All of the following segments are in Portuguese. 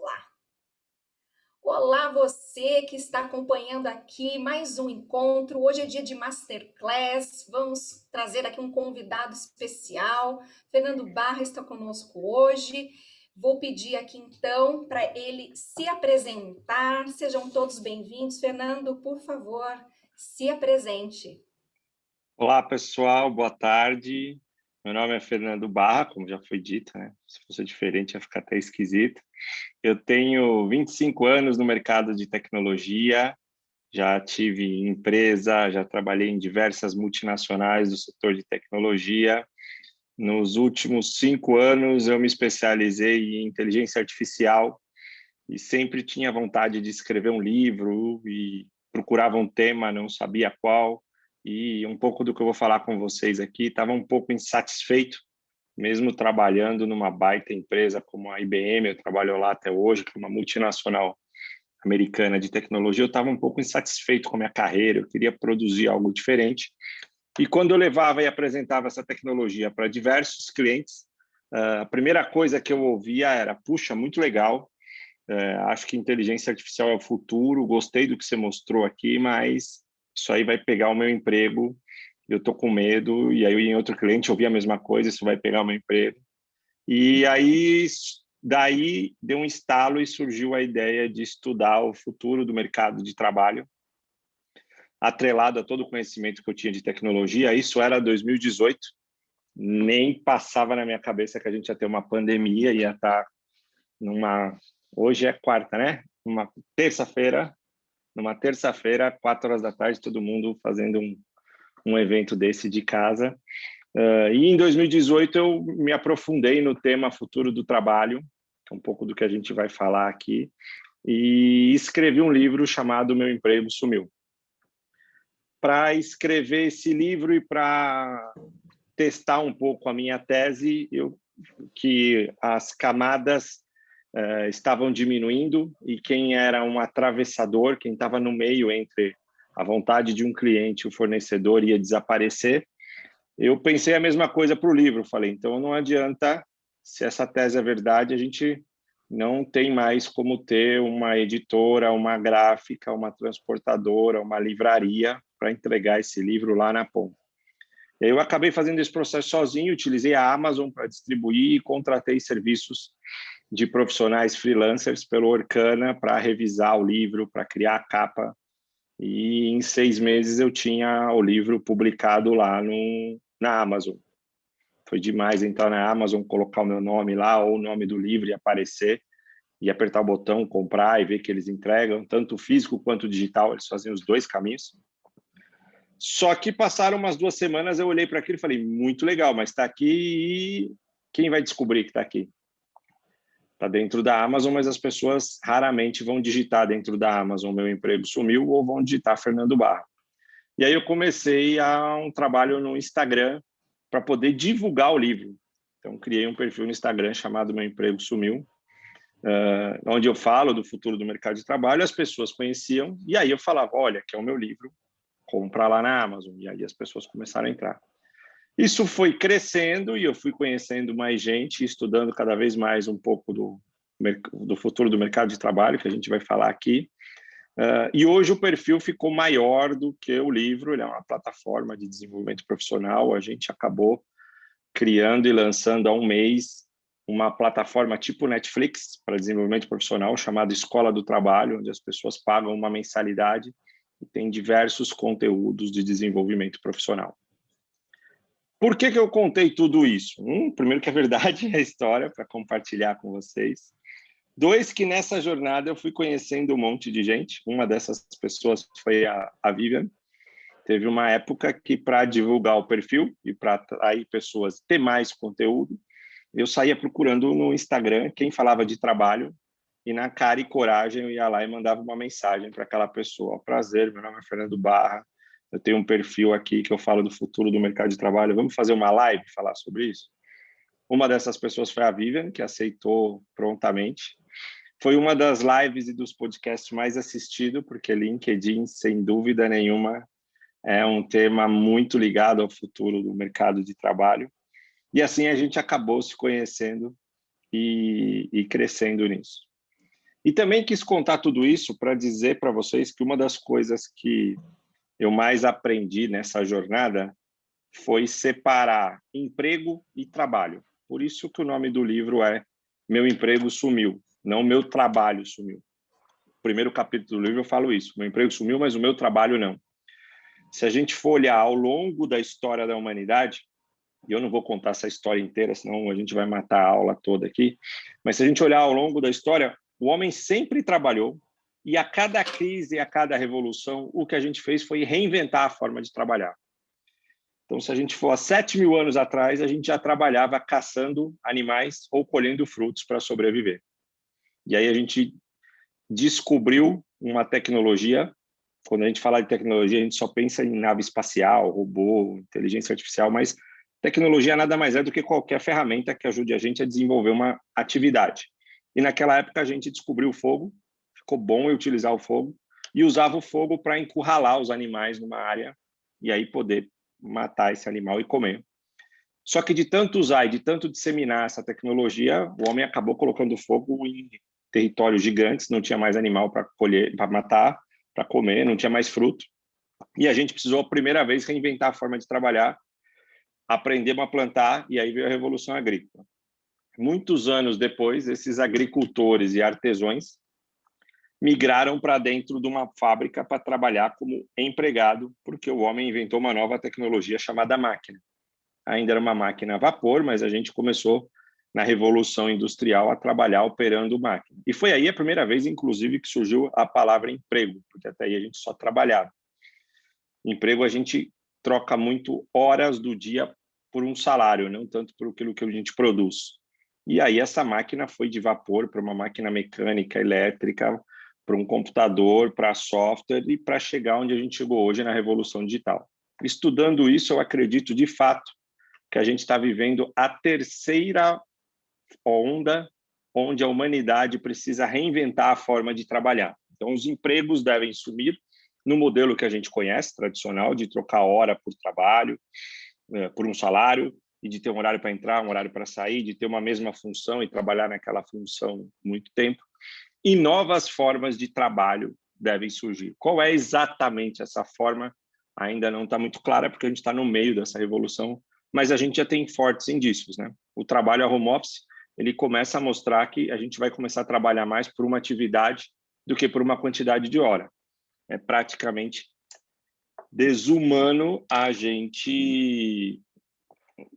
lá. Olá, você que está acompanhando aqui mais um encontro. Hoje é dia de Masterclass. Vamos trazer aqui um convidado especial. Fernando Barra está conosco hoje. Vou pedir aqui então para ele se apresentar. Sejam todos bem-vindos. Fernando, por favor, se apresente. Olá, pessoal, boa tarde. Meu nome é Fernando Barra, como já foi dito, né? Se fosse diferente ia ficar até esquisito. Eu tenho 25 anos no mercado de tecnologia, já tive empresa, já trabalhei em diversas multinacionais do setor de tecnologia. Nos últimos 5 anos eu me especializei em inteligência artificial e sempre tinha vontade de escrever um livro e procurava um tema, não sabia qual. E um pouco do que eu vou falar com vocês aqui, estava um pouco insatisfeito, mesmo trabalhando numa baita empresa como a IBM, eu trabalho lá até hoje, que é uma multinacional americana de tecnologia, eu estava um pouco insatisfeito com a minha carreira, eu queria produzir algo diferente. E quando eu levava e apresentava essa tecnologia para diversos clientes, a primeira coisa que eu ouvia era: puxa, muito legal, acho que inteligência artificial é o futuro, gostei do que você mostrou aqui, mas isso aí vai pegar o meu emprego, eu estou com medo. E aí em outro cliente eu ouvi a mesma coisa: isso vai pegar o meu emprego. E aí daí deu um estalo e surgiu a ideia de estudar o futuro do mercado de trabalho, atrelado a todo o conhecimento que eu tinha de tecnologia. Isso era 2018, nem passava na minha cabeça que a gente ia ter uma pandemia, ia estar numa... Hoje é quarta, né? Numa terça-feira, 4 horas da tarde, todo mundo fazendo um evento desse de casa. E em 2018 eu me aprofundei no tema futuro do trabalho, que é um pouco do que a gente vai falar aqui, e escrevi um livro chamado Meu Emprego Sumiu. Para escrever esse livro e para testar um pouco a minha tese, que as camadas estavam diminuindo e quem era um atravessador, quem estava no meio entre a vontade de um cliente e o fornecedor, ia desaparecer. Eu pensei a mesma coisa para o livro, falei, então não adianta, se essa tese é verdade, a gente não tem mais como ter uma editora, uma gráfica, uma transportadora, uma livraria para entregar esse livro lá na ponta. E aí eu acabei fazendo esse processo sozinho, utilizei a Amazon para distribuir e contratei serviços de profissionais freelancers pelo Orkana para revisar o livro, para criar a capa. E em 6 meses eu tinha o livro publicado lá na Amazon. Foi demais entrar na Amazon, colocar o meu nome lá ou o nome do livro e aparecer, e apertar o botão, comprar e ver que eles entregam, tanto físico quanto digital, eles fazem os dois caminhos. Só que passaram umas 2 semanas, eu olhei para aquilo e falei, muito legal, mas está aqui e quem vai descobrir que está aqui? Está dentro da Amazon, mas as pessoas raramente vão digitar dentro da Amazon Meu Emprego Sumiu ou vão digitar Fernando Barra. E aí eu comecei um trabalho no Instagram para poder divulgar o livro. Então criei um perfil no Instagram chamado Meu Emprego Sumiu, onde eu falo do futuro do mercado de trabalho. As pessoas conheciam e aí eu falava, olha, que é o meu livro, compra lá na Amazon. E aí as pessoas começaram a entrar. Isso foi crescendo e eu fui conhecendo mais gente, estudando cada vez mais um pouco do futuro do mercado de trabalho, que a gente vai falar aqui. E hoje o perfil ficou maior do que o livro, ele é uma plataforma de desenvolvimento profissional. A gente acabou criando e lançando há um mês uma plataforma tipo Netflix para desenvolvimento profissional, chamada Escola do Trabalho, onde as pessoas pagam uma mensalidade e tem diversos conteúdos de desenvolvimento profissional. Por que eu contei tudo isso? Primeiro que é verdade, é a história para compartilhar com vocês. 2, que nessa jornada eu fui conhecendo um monte de gente. Uma dessas pessoas foi a Vivian. Teve uma época que, para divulgar o perfil e para atrair pessoas, ter mais conteúdo, eu saía procurando no Instagram quem falava de trabalho e, na cara e coragem, eu ia lá e mandava uma mensagem para aquela pessoa. Prazer, meu nome é Fernando Barra, eu tenho um perfil aqui que eu falo do futuro do mercado de trabalho, vamos fazer uma live e falar sobre isso? Uma dessas pessoas foi a Vivian, que aceitou prontamente. Foi uma das lives e dos podcasts mais assistidos, porque LinkedIn, sem dúvida nenhuma, é um tema muito ligado ao futuro do mercado de trabalho. E assim a gente acabou se conhecendo e crescendo nisso. E também quis contar tudo isso para dizer para vocês que uma das coisas que eu mais aprendi nessa jornada foi separar emprego e trabalho. Por isso que o nome do livro é Meu Emprego Sumiu, não Meu Trabalho Sumiu. No primeiro capítulo do livro eu falo isso, meu emprego sumiu, mas o meu trabalho não. Se a gente for olhar ao longo da história da humanidade, e eu não vou contar essa história inteira, senão a gente vai matar a aula toda aqui, mas se a gente olhar ao longo da história, o homem sempre trabalhou, e a cada crise, a cada revolução, o que a gente fez foi reinventar a forma de trabalhar. Então, se a gente for há 7.000 anos atrás, a gente já trabalhava caçando animais ou colhendo frutos para sobreviver. E aí a gente descobriu uma tecnologia. Quando a gente fala de tecnologia, a gente só pensa em nave espacial, robô, inteligência artificial, mas tecnologia nada mais é do que qualquer ferramenta que ajude a gente a desenvolver uma atividade. E naquela época a gente descobriu o fogo, ficou bom eu utilizar o fogo, e usava o fogo para encurralar os animais numa área e aí poder matar esse animal e comer. Só que de tanto usar e de tanto disseminar essa tecnologia, o homem acabou colocando fogo em territórios gigantes, não tinha mais animal para colher, para matar, para comer, não tinha mais fruto. E a gente precisou, a primeira vez, reinventar a forma de trabalhar, aprender a plantar, e aí veio a Revolução Agrícola. Muitos anos depois, esses agricultores e artesãos migraram para dentro de uma fábrica para trabalhar como empregado, porque o homem inventou uma nova tecnologia chamada máquina. Ainda era uma máquina a vapor, mas a gente começou na Revolução Industrial a trabalhar operando máquina. E foi aí a primeira vez, inclusive, que surgiu a palavra emprego, porque até aí a gente só trabalhava. Emprego a gente troca muito horas do dia por um salário, não tanto por aquilo que a gente produz. E aí essa máquina foi de vapor para uma máquina mecânica, elétrica, para um computador, para software e para chegar onde a gente chegou hoje na Revolução Digital. Estudando isso, eu acredito de fato que a gente está vivendo a terceira onda onde a humanidade precisa reinventar a forma de trabalhar. Então, os empregos devem sumir no modelo que a gente conhece, tradicional, de trocar hora por trabalho, por um salário, e de ter um horário para entrar, um horário para sair, de ter uma mesma função e trabalhar naquela função muito tempo. E novas formas de trabalho devem surgir. Qual é exatamente essa forma? Ainda não está muito clara, porque a gente está no meio dessa revolução, mas a gente já tem fortes indícios, né? O trabalho a home office, ele começa a mostrar que a gente vai começar a trabalhar mais por uma atividade do que por uma quantidade de hora. É praticamente desumano a gente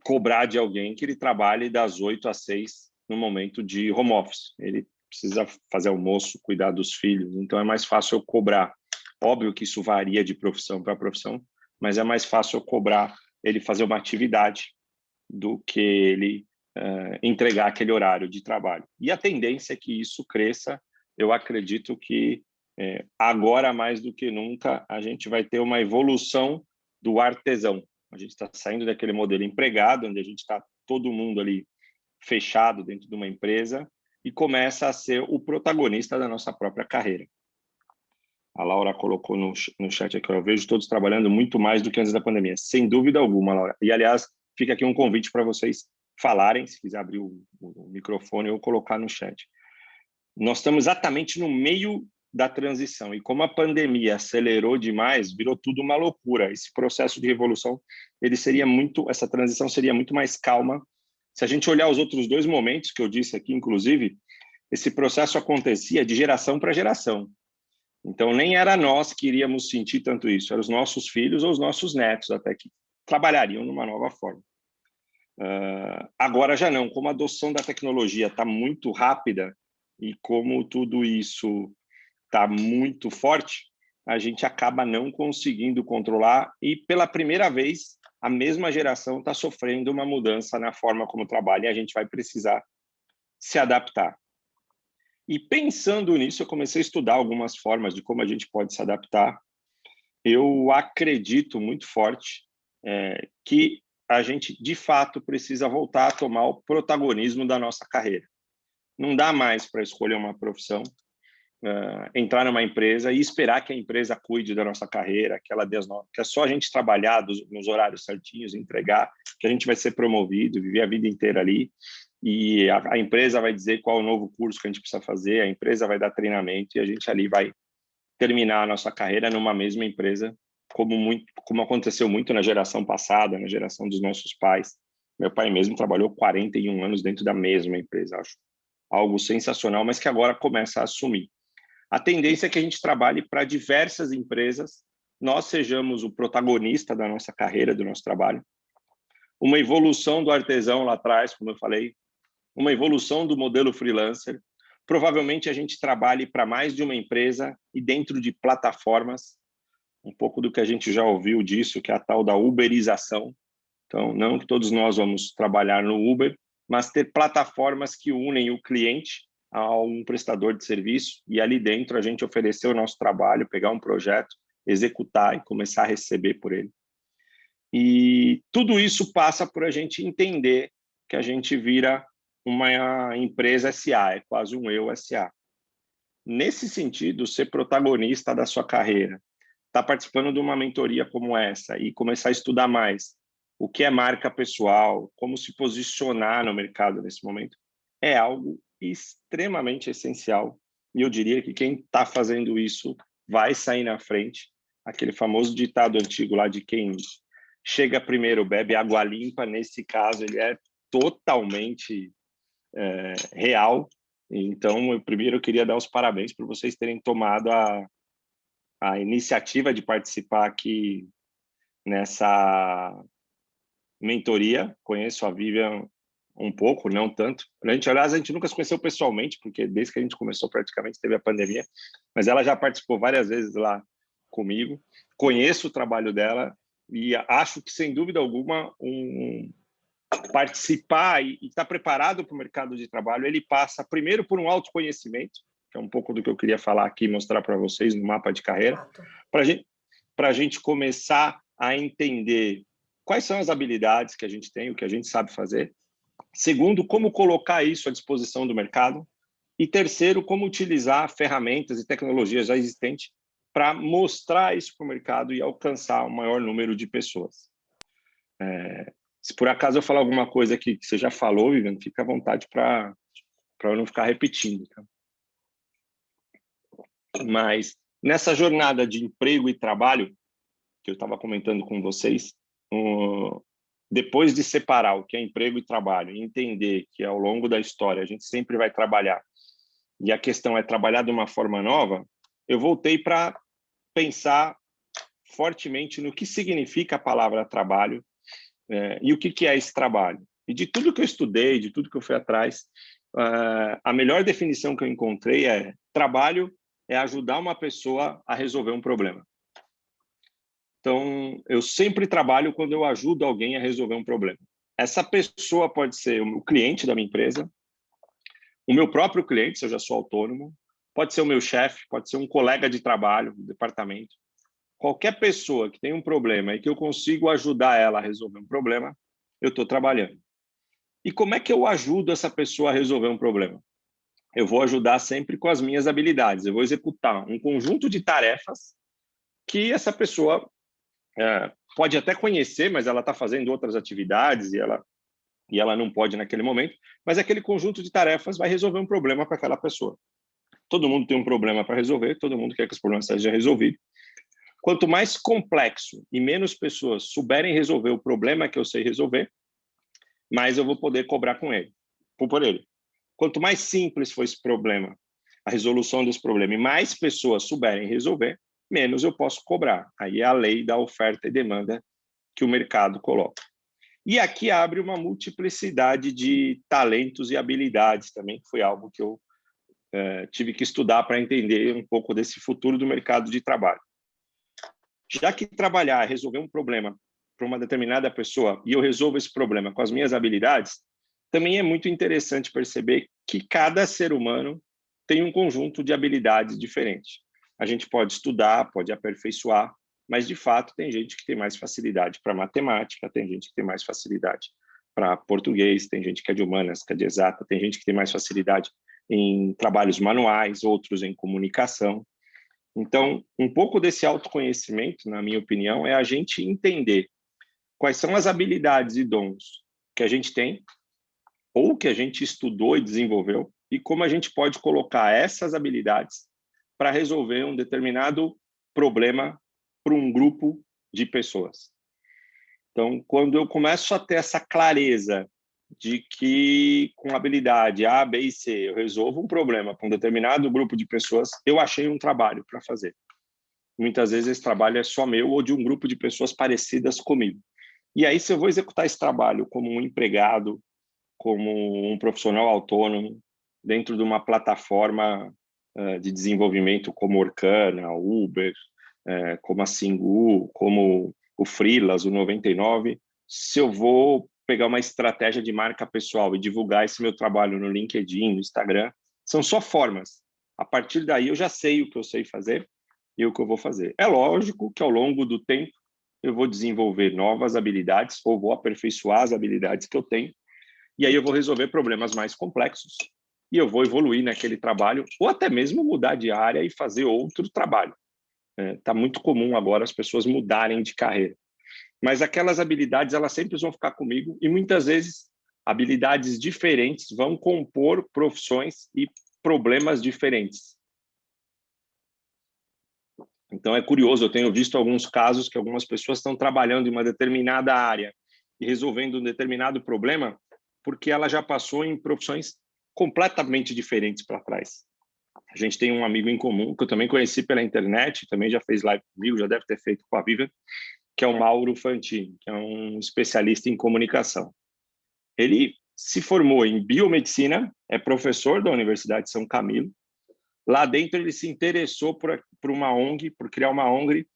cobrar de alguém que ele trabalhe das 8 às 6 no momento de home office. Ele precisa fazer almoço, cuidar dos filhos, então é mais fácil eu cobrar. Óbvio que isso varia de profissão para profissão, mas é mais fácil eu cobrar ele fazer uma atividade do que ele entregar aquele horário de trabalho. E a tendência é que isso cresça. Eu acredito que agora, mais do que nunca, a gente vai ter uma evolução do artesão. A gente está saindo daquele modelo empregado, onde a gente está todo mundo ali fechado dentro de uma empresa e começa a ser o protagonista da nossa própria carreira. A Laura colocou no chat aqui, eu vejo todos trabalhando muito mais do que antes da pandemia. Sem dúvida alguma, Laura. E, aliás, fica aqui um convite para vocês falarem, se quiser abrir o microfone ou colocar no chat. Nós estamos exatamente no meio da transição e como a pandemia acelerou demais, virou tudo uma loucura. Esse processo de revolução, essa transição seria muito mais calma. Se a gente olhar os outros dois momentos que eu disse aqui, inclusive, esse processo acontecia de geração para geração. Então, nem era nós que iríamos sentir tanto isso, eram os nossos filhos ou os nossos netos até que trabalhariam numa nova forma. Agora já não, como a adoção da tecnologia está muito rápida e como tudo isso está muito forte, a gente acaba não conseguindo controlar e, pela primeira vez, a mesma geração está sofrendo uma mudança na forma como trabalha e a gente vai precisar se adaptar. E pensando nisso, eu comecei a estudar algumas formas de como a gente pode se adaptar. Eu acredito muito forte que a gente, de fato, precisa voltar a tomar o protagonismo da nossa carreira. Não dá mais para escolher uma profissão, entrar numa empresa e esperar que a empresa cuide da nossa carreira, que é só a gente trabalhar nos horários certinhos, entregar, que a gente vai ser promovido, viver a vida inteira ali. e a empresa vai dizer qual é o novo curso que a gente precisa fazer, a empresa vai dar treinamento e a gente ali vai terminar a nossa carreira numa mesma empresa, como aconteceu muito na geração passada, na geração dos nossos pais. Meu pai mesmo trabalhou 41 anos dentro da mesma empresa, acho algo sensacional, mas que agora começa a assumir. A tendência é que a gente trabalhe para diversas empresas, nós sejamos o protagonista da nossa carreira, do nosso trabalho, uma evolução do artesão lá atrás, como eu falei, uma evolução do modelo freelancer. Provavelmente a gente trabalhe para mais de uma empresa e dentro de plataformas, um pouco do que a gente já ouviu disso, que é a tal da uberização. Então, não que todos nós vamos trabalhar no Uber, mas ter plataformas que unem o cliente a um prestador de serviço e ali dentro a gente oferecer o nosso trabalho, pegar um projeto, executar e começar a receber por ele. E tudo isso passa por a gente entender que a gente vira uma empresa SA, é quase um eu SA. Nesse sentido, ser protagonista da sua carreira, estar participando de uma mentoria como essa e começar a estudar mais o que é marca pessoal, como se posicionar no mercado nesse momento, é algo extremamente essencial. E eu diria que quem está fazendo isso vai sair na frente. Aquele famoso ditado antigo lá de quem chega primeiro bebe água limpa, nesse caso ele é totalmente real. Então, eu primeiro queria dar os parabéns por vocês terem tomado a iniciativa de participar aqui nessa mentoria. Conheço a Vivian um pouco, não tanto. Aliás, a gente nunca se conheceu pessoalmente, porque desde que a gente começou praticamente teve a pandemia, mas ela já participou várias vezes lá comigo. Conheço o trabalho dela e acho que, sem dúvida alguma, participar e estar preparado para o mercado de trabalho, ele passa primeiro por um autoconhecimento, que é um pouco do que eu queria falar aqui, mostrar para vocês no mapa de carreira, para a gente começar a entender quais são as habilidades que a gente tem, o que a gente sabe fazer. Segundo, como colocar isso à disposição do mercado. E terceiro, como utilizar ferramentas e tecnologias já existentes para mostrar isso para o mercado e alcançar o maior número de pessoas. Se por acaso eu falar alguma coisa aqui que você já falou, Vivian, fica à vontade para eu não ficar repetindo. Tá? Mas nessa jornada de emprego e trabalho, que eu estava comentando com vocês, depois de separar o que é emprego e trabalho e entender que ao longo da história a gente sempre vai trabalhar e a questão é trabalhar de uma forma nova, eu voltei para pensar fortemente no que significa a palavra trabalho e o que é esse trabalho. E de tudo que eu estudei, de tudo que eu fui atrás, a melhor definição que eu encontrei é: trabalho é ajudar uma pessoa a resolver um problema. Então, eu sempre trabalho quando eu ajudo alguém a resolver um problema. Essa pessoa pode ser o cliente da minha empresa, o meu próprio cliente, se eu já sou autônomo, pode ser o meu chefe, pode ser um colega de trabalho, do departamento. Qualquer pessoa que tem um problema e que eu consigo ajudar ela a resolver um problema, eu estou trabalhando. E como é que eu ajudo essa pessoa a resolver um problema? Eu vou ajudar sempre com as minhas habilidades. Eu vou executar um conjunto de tarefas que essa pessoa pode até conhecer, mas ela está fazendo outras atividades e ela não pode naquele momento, mas aquele conjunto de tarefas vai resolver um problema para aquela pessoa. Todo mundo tem um problema para resolver, todo mundo quer que esse problema seja resolvido. Quanto mais complexo e menos pessoas souberem resolver o problema que eu sei resolver, mais eu vou poder cobrar por ele. Quanto mais simples for esse problema, a resolução desse problema, e mais pessoas souberem resolver, menos eu posso cobrar. Aí é a lei da oferta e demanda que o mercado coloca. E aqui abre uma multiplicidade de talentos e habilidades também, que foi algo que eu tive que estudar para entender um pouco desse futuro do mercado de trabalho. Já que trabalhar é resolver um problema para uma determinada pessoa e eu resolvo esse problema com as minhas habilidades, também é muito interessante perceber que cada ser humano tem um conjunto de habilidades diferentes. A gente pode estudar, pode aperfeiçoar, mas, de fato, tem gente que tem mais facilidade para matemática, tem gente que tem mais facilidade para português, tem gente que é de humanas, que é de exata, tem gente que tem mais facilidade em trabalhos manuais, outros em comunicação. Então, um pouco desse autoconhecimento, na minha opinião, é a gente entender quais são as habilidades e dons que a gente tem, ou que a gente estudou e desenvolveu, e como a gente pode colocar essas habilidades para resolver um determinado problema para um grupo de pessoas. Então, quando eu começo a ter essa clareza de que com habilidade A, B e C eu resolvo um problema com um determinado grupo de pessoas, eu achei um trabalho para fazer. Muitas vezes esse trabalho é só meu ou de um grupo de pessoas parecidas comigo. E aí, se eu vou executar esse trabalho como um empregado, como um profissional autônomo, dentro de uma plataforma de desenvolvimento como Orkana, Uber, como a Singu, como o Freelas, o 99, se eu vou pegar uma estratégia de marca pessoal e divulgar esse meu trabalho no LinkedIn, no Instagram, são só formas. A partir daí eu já sei o que eu sei fazer e o que eu vou fazer. É lógico que ao longo do tempo eu vou desenvolver novas habilidades ou vou aperfeiçoar as habilidades que eu tenho e aí eu vou resolver problemas mais complexos e eu vou evoluir naquele trabalho ou até mesmo mudar de área e fazer outro trabalho. Tá muito comum agora as pessoas mudarem de carreira. Mas aquelas habilidades, elas sempre vão ficar comigo e muitas vezes habilidades diferentes vão compor profissões e problemas diferentes. Então é curioso, eu tenho visto alguns casos que algumas pessoas estão trabalhando em uma determinada área e resolvendo um determinado problema porque ela já passou em profissões completamente diferentes para trás. A gente tem um amigo em comum, que eu também conheci pela internet, também já fez live comigo, já deve ter feito com a Vivian, que é o Mauro Fantini, que é um especialista em comunicação. Ele se formou em biomedicina, é professor da Universidade de São Camilo. Lá dentro ele se interessou por uma ONG, por criar uma ONG,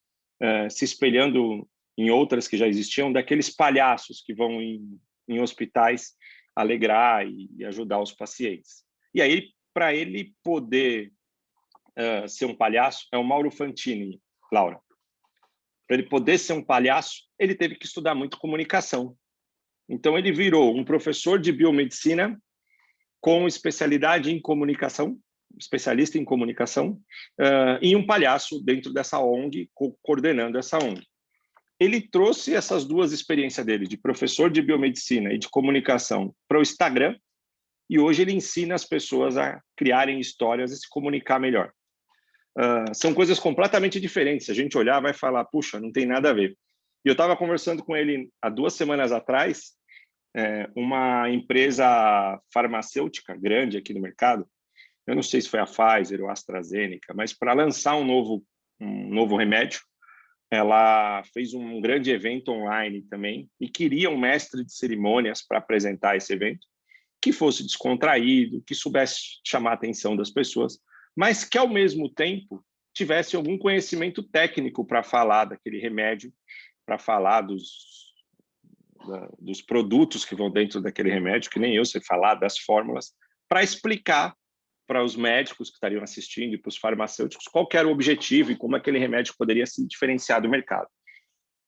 se espelhando em outras que já existiam, daqueles palhaços que vão em hospitais alegrar e ajudar os pacientes. E aí, para ele poder ser um palhaço, é o Mauro Fantini, Laura. Para ele poder ser um palhaço, ele teve que estudar muito comunicação. Então, ele virou um professor de biomedicina com especialidade em comunicação, especialista em comunicação, e um palhaço dentro dessa ONG, coordenando essa ONG. Ele trouxe essas duas experiências dele, de professor de biomedicina e de comunicação, para o Instagram, e hoje ele ensina as pessoas a criarem histórias e se comunicar melhor. São coisas completamente diferentes. Se a gente olhar, vai falar, puxa, não tem nada a ver. E eu estava conversando com ele há 2 semanas atrás, uma empresa farmacêutica grande aqui no mercado, eu não sei se foi a Pfizer ou a AstraZeneca, mas para lançar um novo remédio, ela fez um grande evento online também e queria um mestre de cerimônias para apresentar esse evento, que fosse descontraído, que soubesse chamar a atenção das pessoas, mas que, ao mesmo tempo, tivesse algum conhecimento técnico para falar daquele remédio, para falar dos produtos que vão dentro daquele remédio, que nem eu sei falar, das fórmulas, para explicar para os médicos que estariam assistindo e para os farmacêuticos qual era o objetivo e como aquele remédio poderia se diferenciar do mercado.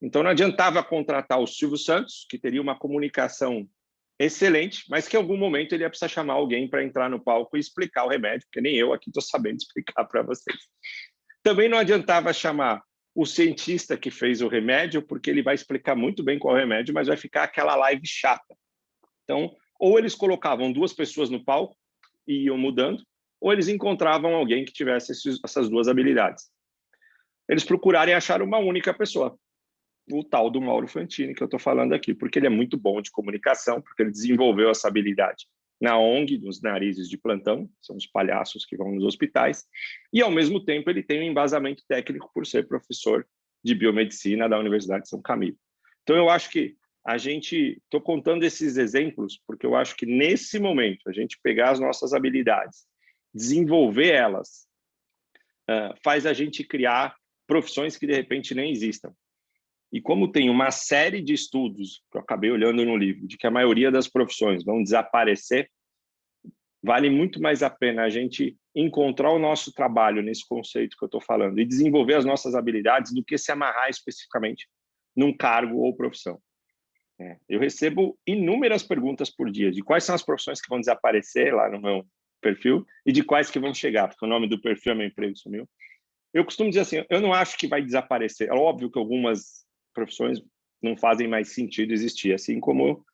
Então, não adiantava contratar o Silvio Santos, que teria uma comunicação excelente, mas que em algum momento ele ia precisar chamar alguém para entrar no palco e explicar o remédio, porque nem eu aqui estou sabendo explicar para vocês. Também não adiantava chamar o cientista que fez o remédio, porque ele vai explicar muito bem qual é o remédio, mas vai ficar aquela live chata. Então, ou eles colocavam 2 pessoas no palco e iam mudando, ou eles encontravam alguém que tivesse essas 2 habilidades. Eles procurarem achar uma única pessoa, o tal do Mauro Fantini, que eu estou falando aqui, porque ele é muito bom de comunicação, porque ele desenvolveu essa habilidade na ONG, nos narizes de plantão, são os palhaços que vão nos hospitais, e, ao mesmo tempo, ele tem um embasamento técnico por ser professor de biomedicina da Universidade de São Camilo. Então, eu acho que estou contando esses exemplos, porque eu acho que, nesse momento, a gente pegar as nossas habilidades, desenvolver elas, faz a gente criar profissões que, de repente, nem existam. E como tem uma série de estudos, que eu acabei olhando no livro, de que a maioria das profissões vão desaparecer, vale muito mais a pena a gente encontrar o nosso trabalho nesse conceito que eu estou falando e desenvolver as nossas habilidades do que se amarrar especificamente num cargo ou profissão. Eu recebo inúmeras perguntas por dia de quais são as profissões que vão desaparecer lá no meu perfil e de quais que vão chegar, porque o nome do perfil é Meu Emprego Sumiu. Eu costumo dizer assim, eu não acho que vai desaparecer. É óbvio que algumas profissões não fazem mais sentido existir, assim como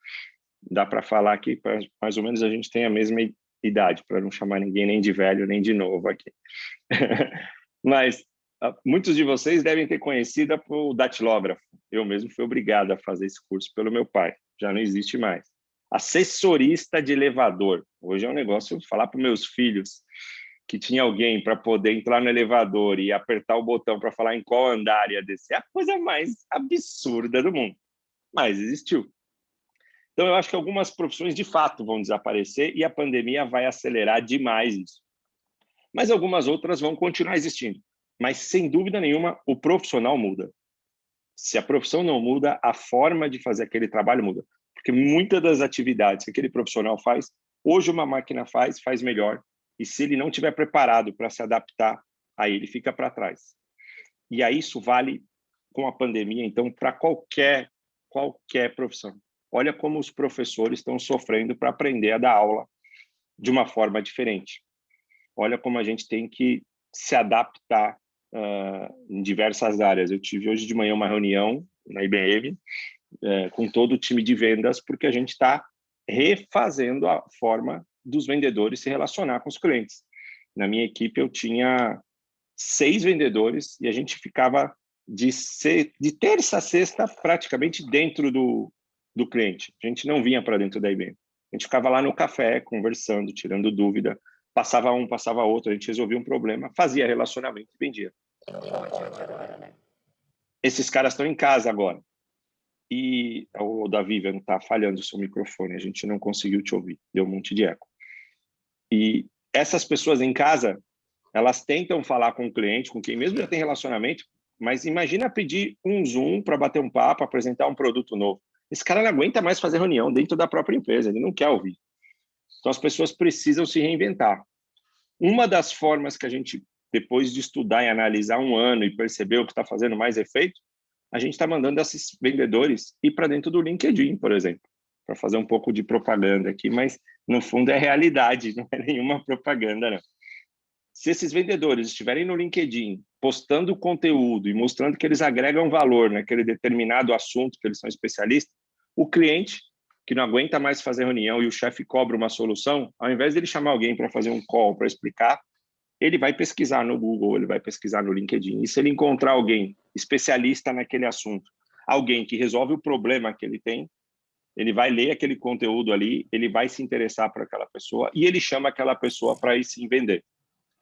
dá para falar que mais ou menos a gente tem a mesma idade, para não chamar ninguém nem de velho nem de novo aqui. Mas muitos de vocês devem ter conhecido o datilógrafo. Eu mesmo fui obrigado a fazer esse curso pelo meu pai, já não existe mais. Assessorista de elevador. Hoje é um negócio, falar para meus filhos que tinha alguém para poder entrar no elevador e apertar o botão para falar em qual andar ia descer, é a coisa mais absurda do mundo. Mas existiu. Então, eu acho que algumas profissões, de fato, vão desaparecer e a pandemia vai acelerar demais isso. Mas algumas outras vão continuar existindo. Mas, sem dúvida nenhuma, o profissional muda. Se a profissão não muda, a forma de fazer aquele trabalho muda. Porque muitas das atividades que aquele profissional faz, hoje uma máquina faz melhor. E se ele não estiver preparado para se adaptar, aí ele fica para trás. E aí isso vale com a pandemia, então, para qualquer profissão. Olha como os professores estão sofrendo para aprender a dar aula de uma forma diferente. Olha como a gente tem que se adaptar em diversas áreas. Eu tive hoje de manhã uma reunião na IBM com todo o time de vendas, porque a gente está refazendo a forma dos vendedores se relacionar com os clientes. Na minha equipe, eu tinha 6 vendedores e a gente ficava de terça a sexta praticamente dentro do cliente. A gente não vinha para dentro da IBM. A gente ficava lá no café, conversando, tirando dúvida. Passava um, passava outro, a gente resolvia um problema, fazia relacionamento e vendia. Esses caras estão em casa agora. E o Davi, está falhando o seu microfone, a gente não conseguiu te ouvir, deu um monte de eco. E essas pessoas em casa, elas tentam falar com o cliente, com quem mesmo já tem relacionamento, mas imagina pedir um Zoom para bater um papo, apresentar um produto novo. Esse cara não aguenta mais fazer reunião dentro da própria empresa, ele não quer ouvir. Então as pessoas precisam se reinventar. Uma das formas que a gente, depois de estudar e analisar um ano e perceber o que está fazendo mais efeito, a gente está mandando esses vendedores ir para dentro do LinkedIn, por exemplo, para fazer um pouco de propaganda aqui, mas no fundo é realidade, não é nenhuma propaganda, não. Se esses vendedores estiverem no LinkedIn postando conteúdo e mostrando que eles agregam valor naquele determinado assunto que eles são especialistas, o cliente, que não aguenta mais fazer reunião e o chefe cobra uma solução, ao invés de ele chamar alguém para fazer um call para explicar, ele vai pesquisar no Google, ele vai pesquisar no LinkedIn. E se ele encontrar alguém especialista naquele assunto, alguém que resolve o problema que ele tem, ele vai ler aquele conteúdo ali, ele vai se interessar por aquela pessoa e ele chama aquela pessoa para ir se vender.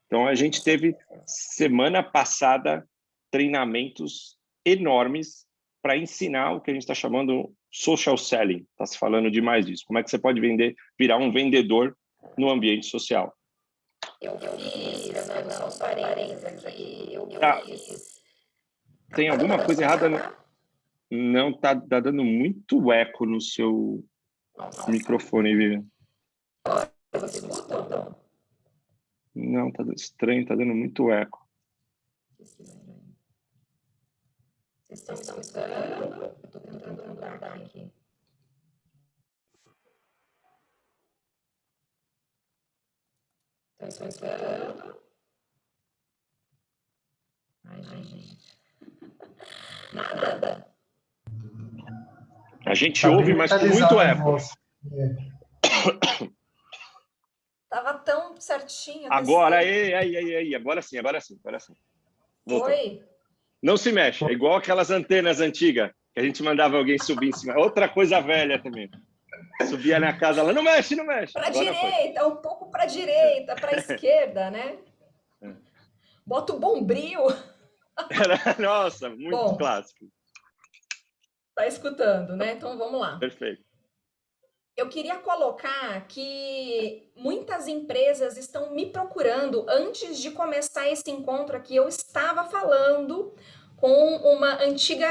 Então, a gente teve, semana passada, treinamentos enormes para ensinar o que a gente está chamando social selling. Está se falando demais disso. Como é que você pode virar um vendedor no ambiente social? Eu fiz, só um parênteses aqui, Tem alguma coisa errada? Não, tá dando muito eco no seu microfone, Vivian. Você escuta? Não, tá estranho, tá dando muito eco. Vocês estão escutando? Eu estou tentando mudar aqui. Estão escutando? Ai, gente. Nada. A gente ouve, mas com muito eco. Tava tão certinho. Agora, aí. Agora sim. Voltou. Oi? Não se mexe. É igual aquelas antenas antigas que a gente mandava alguém subir em cima. Outra coisa velha também. Subia na casa lá, não mexe. Para direita, um pouco para direita, para esquerda, né? Bota o bombril. Nossa, muito clássico. Tá escutando, né? Então vamos lá. Perfeito. Eu queria colocar que muitas empresas estão me procurando antes de começar esse encontro aqui. Eu estava falando com uma antiga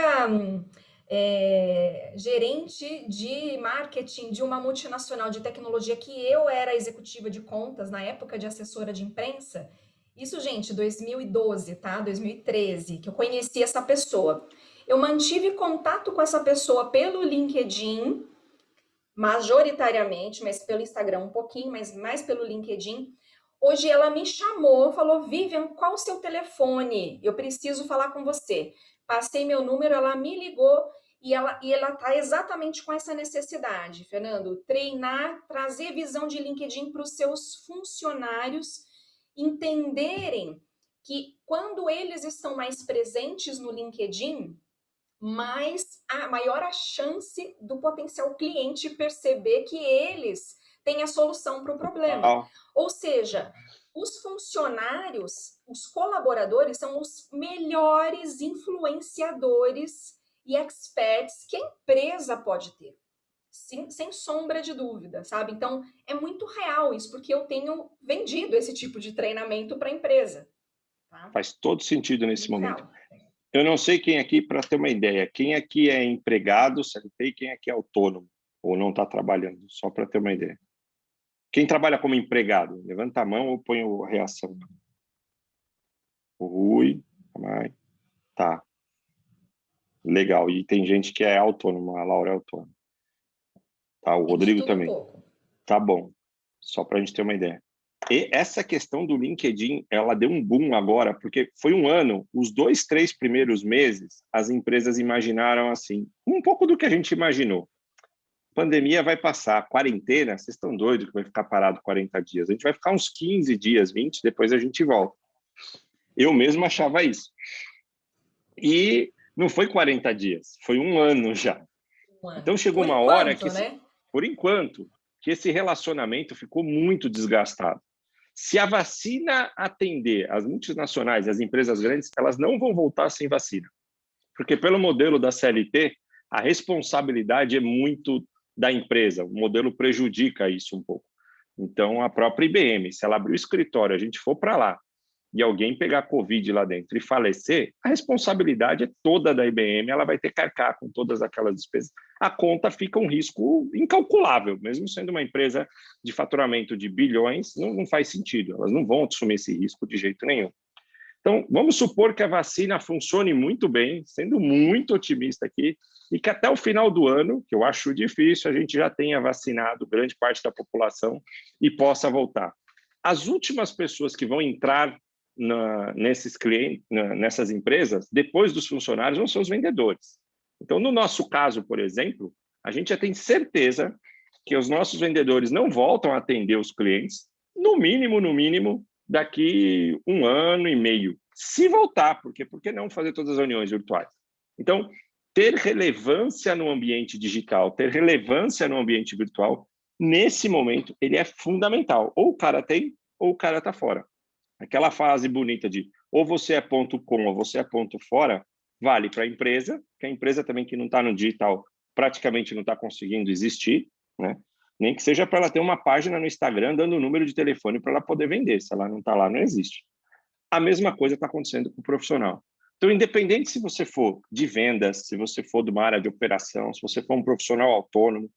gerente de marketing de uma multinacional de tecnologia que eu era executiva de contas na época de assessora de imprensa. Isso, gente, 2012, tá? 2013, que eu conheci essa pessoa. Eu mantive contato com essa pessoa pelo LinkedIn, majoritariamente, mas pelo Instagram um pouquinho, mas mais pelo LinkedIn. Hoje ela me chamou, falou: Vivian, qual o seu telefone? Eu preciso falar com você. Passei meu número, ela me ligou E ela está exatamente com essa necessidade, Fernando, treinar, trazer visão de LinkedIn para os seus funcionários entenderem que quando eles estão mais presentes no LinkedIn, maior a chance do potencial cliente perceber que eles têm a solução para o problema. Ou seja, os funcionários, os colaboradores são os melhores influenciadores e experts que a empresa pode ter. Sim, sem sombra de dúvida, sabe? Então, é muito real isso, porque eu tenho vendido esse tipo de treinamento para a empresa. Tá? Faz todo sentido nesse Muito momento. real. Eu não sei quem aqui, para ter uma ideia, quem aqui é empregado, CLT, e quem aqui é autônomo, ou não está trabalhando, só para ter uma ideia. Quem trabalha como empregado, levanta a mão ou põe a reação. O Rui, tá. Legal. E tem gente que é autônoma, a Laura é autônoma. Tá, o Tem Rodrigo tudo um também. pouco. Tá bom. Só para a gente ter uma ideia. E essa questão do LinkedIn, ela deu um boom agora, porque foi um ano, os 2, 3 primeiros meses, as empresas imaginaram assim, um pouco do que a gente imaginou. Pandemia vai passar, quarentena, vocês estão doidos que vai ficar parado 40 dias. A gente vai ficar uns 15 dias, 20, depois a gente volta. Eu mesmo achava isso. E não foi 40 dias, foi um ano já. Então chegou uma hora que, né? por enquanto, que esse relacionamento ficou muito desgastado. Se a vacina atender as multinacionais, as empresas grandes, elas não vão voltar sem vacina. Porque pelo modelo da CLT, a responsabilidade é muito da empresa. O modelo prejudica isso um pouco. Então, a própria IBM, se ela abrir o escritório, a gente for para lá e alguém pegar Covid lá dentro e falecer, a responsabilidade é toda da IBM, ela vai ter que arcar com todas aquelas despesas. A conta fica um risco incalculável, mesmo sendo uma empresa de faturamento de bilhões, não faz sentido, elas não vão assumir esse risco de jeito nenhum. Então, vamos supor que a vacina funcione muito bem, sendo muito otimista aqui, e que até o final do ano, que eu acho difícil, a gente já tenha vacinado grande parte da população e possa voltar. As últimas pessoas que vão entrar nesses clientes, nessas empresas, depois dos funcionários, vão ser os vendedores. Então, no nosso caso, por exemplo, a gente já tem certeza que os nossos vendedores não voltam a atender os clientes, no mínimo, daqui 1 ano e meio. Se voltar, porque por que não fazer todas as reuniões virtuais? Então, ter relevância no ambiente digital, ter relevância no ambiente virtual, nesse momento, ele é fundamental. Ou o cara tem, ou o cara está fora. Aquela fase bonita de ou você é ponto com ou você é ponto fora, vale para a empresa, que a empresa também que não está no digital praticamente não está conseguindo existir, né? Nem que seja para ela ter uma página no Instagram dando o número de telefone para ela poder vender. Se ela não está lá, não existe. A mesma coisa está acontecendo com o profissional. Então, independente se você for de vendas, se você for de uma área de operação, se você for um profissional autônomo,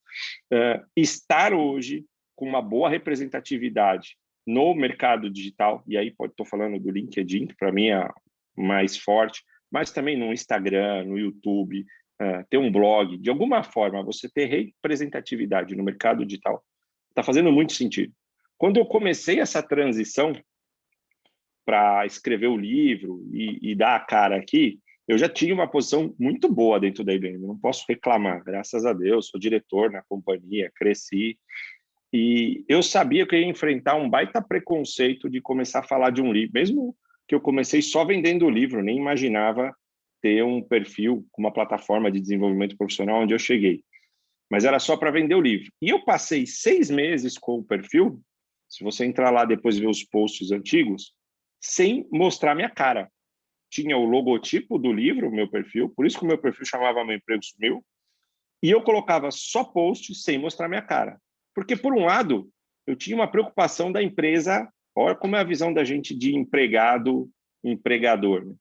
estar hoje com uma boa representatividade no mercado digital, e aí estou falando do LinkedIn, que para mim é mais forte, mas também no Instagram, no YouTube, ter um blog, de alguma forma, você ter representatividade no mercado digital, está fazendo muito sentido. Quando eu comecei essa transição para escrever o livro e dar a cara aqui, eu já tinha uma posição muito boa dentro da IBM, não posso reclamar, graças a Deus, sou diretor na companhia, cresci, e eu sabia que eu ia enfrentar um baita preconceito de começar a falar de um livro, mesmo que eu comecei só vendendo o livro, nem imaginava ter um perfil com uma plataforma de desenvolvimento profissional onde eu cheguei. Mas era só para vender o livro. E eu passei 6 meses com o perfil, se você entrar lá depois e ver os posts antigos, sem mostrar minha cara. Tinha o logotipo do livro, o meu perfil, por isso que o meu perfil chamava Meu Emprego Sumiu, e eu colocava só posts sem mostrar minha cara. Porque, por um lado, eu tinha uma preocupação da empresa, olha como é a visão da gente de empregado, empregador, né?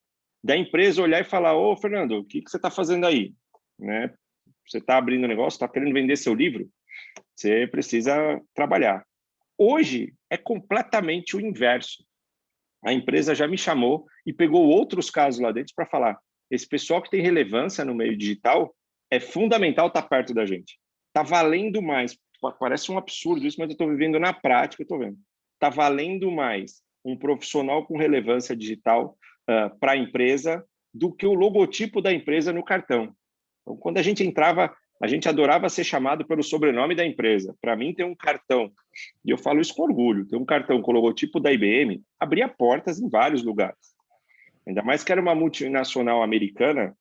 Da empresa olhar e falar, ô, Fernando, o que você está fazendo aí? Né? Você está abrindo negócio, está querendo vender seu livro? Você precisa trabalhar. Hoje é completamente o inverso. A empresa já me chamou e pegou outros casos lá dentro para falar, esse pessoal que tem relevância no meio digital é fundamental estar perto da gente. Está valendo mais. Parece um absurdo isso, mas eu estou vivendo na prática, eu estou vendo. Está valendo mais um profissional com relevância digital para a empresa do que o logotipo da empresa no cartão. Então, quando a gente entrava, a gente adorava ser chamado pelo sobrenome da empresa. Para mim, ter um cartão, e eu falo isso com orgulho, ter um cartão com o logotipo da IBM abria portas em vários lugares. Ainda mais que era uma multinacional americana,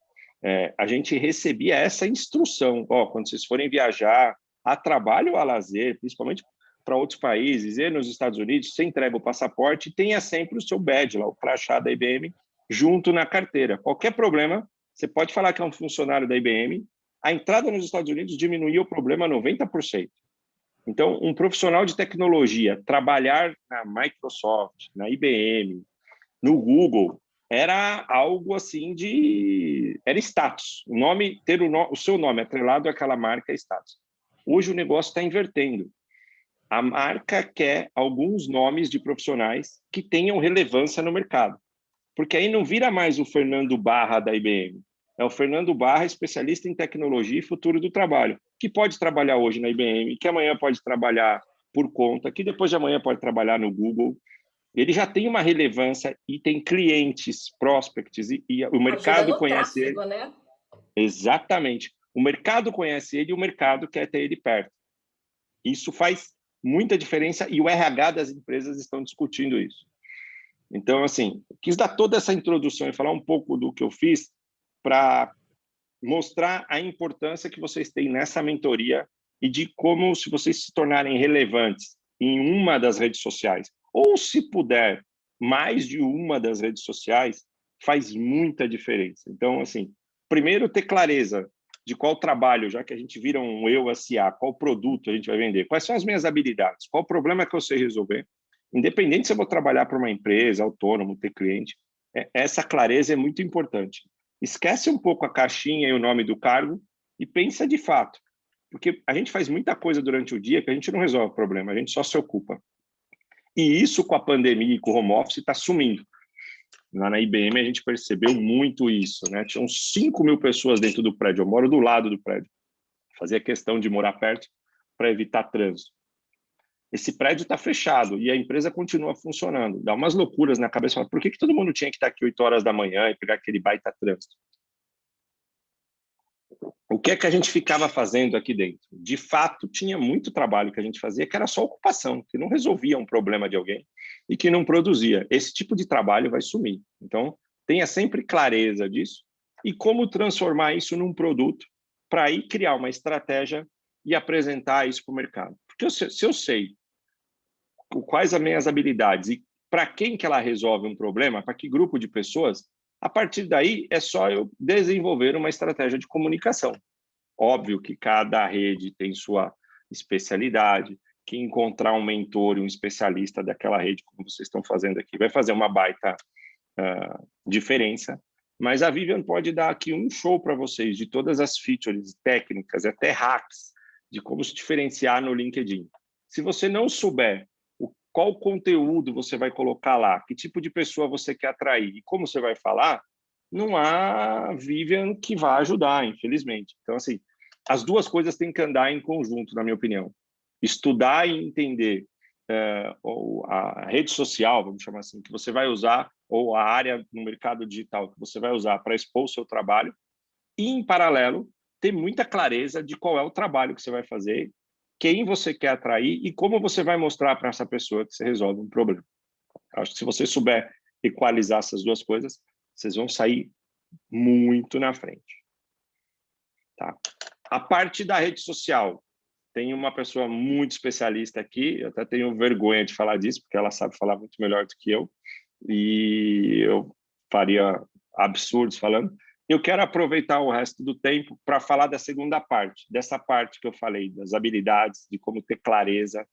a gente recebia essa instrução. Quando vocês forem viajar a trabalho ou a lazer, principalmente para outros países e nos Estados Unidos, você entrega o passaporte e tenha sempre o seu badge, lá, o crachá da IBM, junto na carteira. Qualquer problema, você pode falar que é um funcionário da IBM, a entrada nos Estados Unidos diminuía o problema 90%. Então, um profissional de tecnologia trabalhar na Microsoft, na IBM, no Google, era algo assim era status. O nome, o seu nome atrelado àquela marca é status. Hoje o negócio está invertendo. A marca quer alguns nomes de profissionais que tenham relevância no mercado. Porque aí não vira mais o Fernando Barra da IBM. É o Fernando Barra, especialista em tecnologia e futuro do trabalho, que pode trabalhar hoje na IBM, que amanhã pode trabalhar por conta, que depois de amanhã pode trabalhar no Google. Ele já tem uma relevância e tem clientes, prospects, e o Ajuda mercado no conhece ele. tráfego, né? Exatamente. O mercado conhece ele e o mercado quer ter ele perto. Isso faz muita diferença e o RH das empresas estão discutindo isso. Então, assim, quis dar toda essa introdução e falar um pouco do que eu fiz para mostrar a importância que vocês têm nessa mentoria e de como, se vocês se tornarem relevantes em uma das redes sociais, ou se puder, mais de uma das redes sociais, faz muita diferença. Então, assim, primeiro ter clareza de qual trabalho, já que a gente vira um eu SA, qual produto a gente vai vender, quais são as minhas habilidades, qual o problema que eu sei resolver, independente se eu vou trabalhar para uma empresa, autônomo, ter cliente, essa clareza é muito importante. Esquece um pouco a caixinha e o nome do cargo e pensa de fato, porque a gente faz muita coisa durante o dia que a gente não resolve o problema, a gente só se ocupa. E isso com a pandemia e com o home office está sumindo. Lá na IBM a gente percebeu muito isso, né? Tinham 5.000 pessoas dentro do prédio, eu moro do lado do prédio, fazia questão de morar perto para evitar trânsito. Esse prédio está fechado e a empresa continua funcionando. Dá umas loucuras na cabeça. Por que todo mundo tinha que estar aqui 8 horas da manhã e pegar aquele baita trânsito? O que é que a gente ficava fazendo aqui dentro? De fato, tinha muito trabalho que a gente fazia que era só ocupação, que não resolvia um problema de alguém e que não produzia. Esse tipo de trabalho vai sumir. Então, tenha sempre clareza disso e como transformar isso num produto para aí criar uma estratégia e apresentar isso para o mercado. Porque se eu sei quais as minhas habilidades e para quem que ela resolve um problema, para que grupo de pessoas, a partir daí é só eu desenvolver uma estratégia de comunicação. Óbvio que cada rede tem sua especialidade, que encontrar um mentor e um especialista daquela rede, como vocês estão fazendo aqui, vai fazer uma baita diferença, mas a Vivian pode dar aqui um show para vocês de todas as features técnicas, até hacks, de como se diferenciar no LinkedIn. Se você não souber qual conteúdo você vai colocar lá, que tipo de pessoa você quer atrair e como você vai falar, não há Vivian que vá ajudar, infelizmente. Então, assim, as duas coisas têm que andar em conjunto, na minha opinião. Estudar e entender a rede social, vamos chamar assim, que você vai usar, ou a área no mercado digital que você vai usar para expor o seu trabalho, e, em paralelo, ter muita clareza de qual é o trabalho que você vai fazer, quem você quer atrair e como você vai mostrar para essa pessoa que você resolve um problema. Acho que se você souber equalizar essas duas coisas, vocês vão sair muito na frente. Tá? A parte da rede social, tem uma pessoa muito especialista aqui, eu até tenho vergonha de falar disso, porque ela sabe falar muito melhor do que eu, e eu faria absurdos falando. Eu quero aproveitar o resto do tempo para falar da segunda parte, dessa parte que eu falei, das habilidades, de como ter clareza.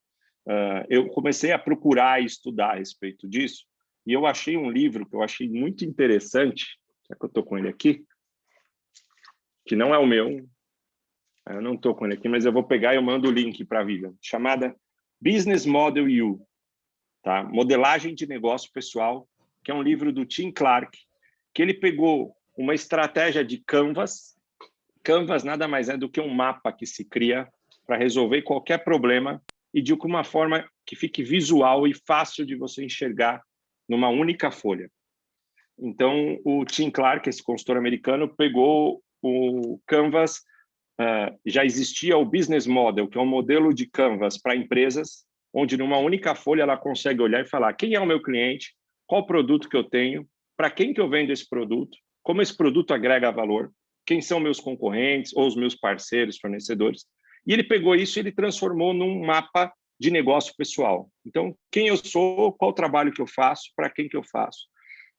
Eu comecei a procurar e estudar a respeito disso, e eu achei um livro que eu achei muito interessante, já que eu estou com ele aqui, que não é o meu, eu não estou com ele aqui, mas eu vou pegar e eu mando o link para a Vivian, chamada Business Model U, tá? Modelagem de Negócio Pessoal, que é um livro do Tim Clark, que ele pegou uma estratégia de Canvas. Canvas nada mais é do que um mapa que se cria para resolver qualquer problema e de uma forma que fique visual e fácil de você enxergar numa única folha. Então, o Tim Clark, esse consultor americano, pegou o Canvas, já existia o business model, que é um modelo de Canvas para empresas, onde numa única folha ela consegue olhar e falar quem é o meu cliente, qual produto que eu tenho, para quem que eu vendo esse produto, como esse produto agrega valor, quem são meus concorrentes ou os meus parceiros, fornecedores. E ele pegou isso e ele transformou num mapa de negócio pessoal. Então, quem eu sou, qual o trabalho que eu faço, para quem que eu faço.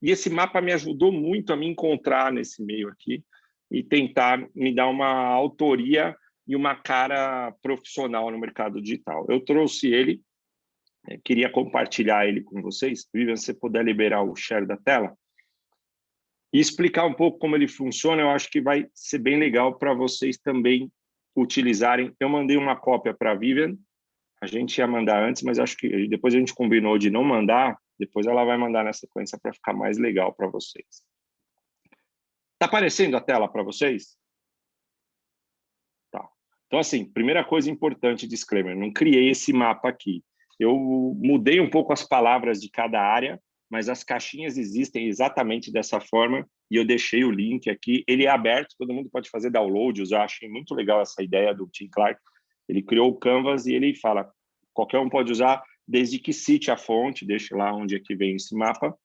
E esse mapa me ajudou muito a me encontrar nesse meio aqui e tentar me dar uma autoria e uma cara profissional no mercado digital. Eu trouxe ele, queria compartilhar ele com vocês. Vivian, se você puder liberar o share da tela e explicar um pouco como ele funciona, eu acho que vai ser bem legal para vocês também utilizarem. Eu mandei uma cópia para a Vivian, a gente ia mandar antes, mas acho que depois a gente combinou de não mandar, depois ela vai mandar na sequência para ficar mais legal para vocês. Está aparecendo a tela para vocês? Tá. Então, assim, primeira coisa importante, disclaimer, não criei esse mapa aqui. Eu mudei um pouco as palavras de cada área, mas as caixinhas existem exatamente dessa forma e eu deixei o link aqui. Ele é aberto, todo mundo pode fazer download, eu achei muito legal essa ideia do Tim Clark. Ele criou o Canvas e ele fala, qualquer um pode usar, desde que cite a fonte, deixe lá onde é que vem esse mapa.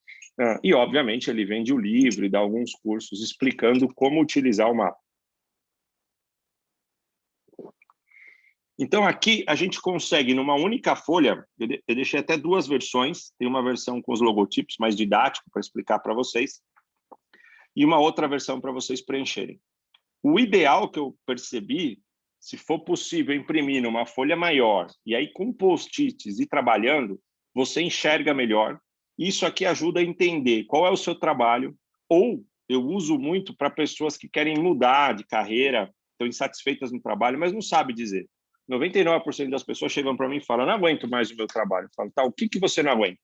E, obviamente, ele vende o livro e dá alguns cursos explicando como utilizar o mapa. Então, aqui a gente consegue, numa única folha, eu deixei até duas versões, tem uma versão com os logotipos, mais didático, para explicar para vocês, e uma outra versão para vocês preencherem. O ideal que eu percebi, se for possível imprimir numa folha maior, e aí com post-its e trabalhando, você enxerga melhor. Isso aqui ajuda a entender qual é o seu trabalho, ou eu uso muito para pessoas que querem mudar de carreira, estão insatisfeitas no trabalho, mas não sabem dizer. 99% das pessoas chegam para mim e falam, não aguento mais o meu trabalho. Eu falo, tá, o que você não aguenta?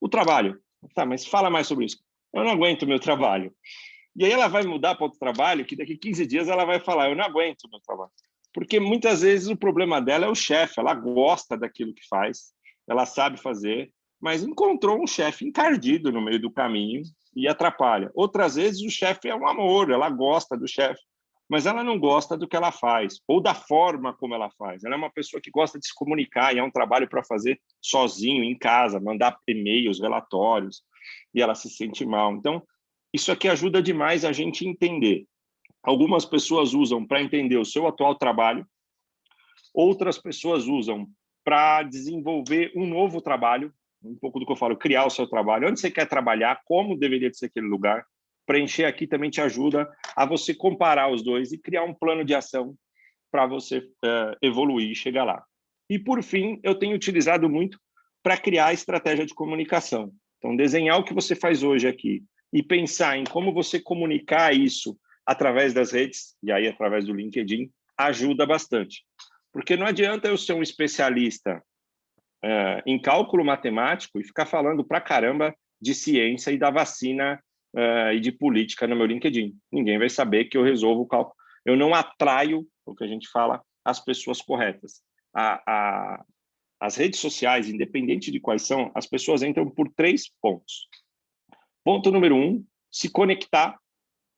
O trabalho. Tá, mas fala mais sobre isso. Eu não aguento o meu trabalho. E aí ela vai mudar para outro trabalho, que daqui 15 dias ela vai falar, eu não aguento o meu trabalho. Porque muitas vezes o problema dela é o chefe, ela gosta daquilo que faz, ela sabe fazer, mas encontrou um chefe encardido no meio do caminho e atrapalha. Outras vezes o chefe é um amor, ela gosta do chefe, mas ela não gosta do que ela faz, ou da forma como ela faz. Ela é uma pessoa que gosta de se comunicar e é um trabalho para fazer sozinho, em casa, mandar e-mails, relatórios, e ela se sente mal. Então, isso aqui ajuda demais a gente entender. Algumas pessoas usam para entender o seu atual trabalho, outras pessoas usam para desenvolver um novo trabalho, um pouco do que eu falo, criar o seu trabalho, onde você quer trabalhar, como deveria ser aquele lugar. Preencher aqui também te ajuda a você comparar os dois e criar um plano de ação para você evoluir e chegar lá. E, por fim, eu tenho utilizado muito para criar estratégia de comunicação. Então, desenhar o que você faz hoje aqui e pensar em como você comunicar isso através das redes, e aí através do LinkedIn, ajuda bastante. Porque não adianta eu ser um especialista em cálculo matemático e ficar falando pra caramba de ciência e da vacina e de política no meu LinkedIn. Ninguém vai saber que eu resolvo o cálculo. Eu não atraio, o que a gente fala, as pessoas corretas. As redes sociais, independente de quais são, as pessoas entram por 3 pontos. Ponto número 1, se conectar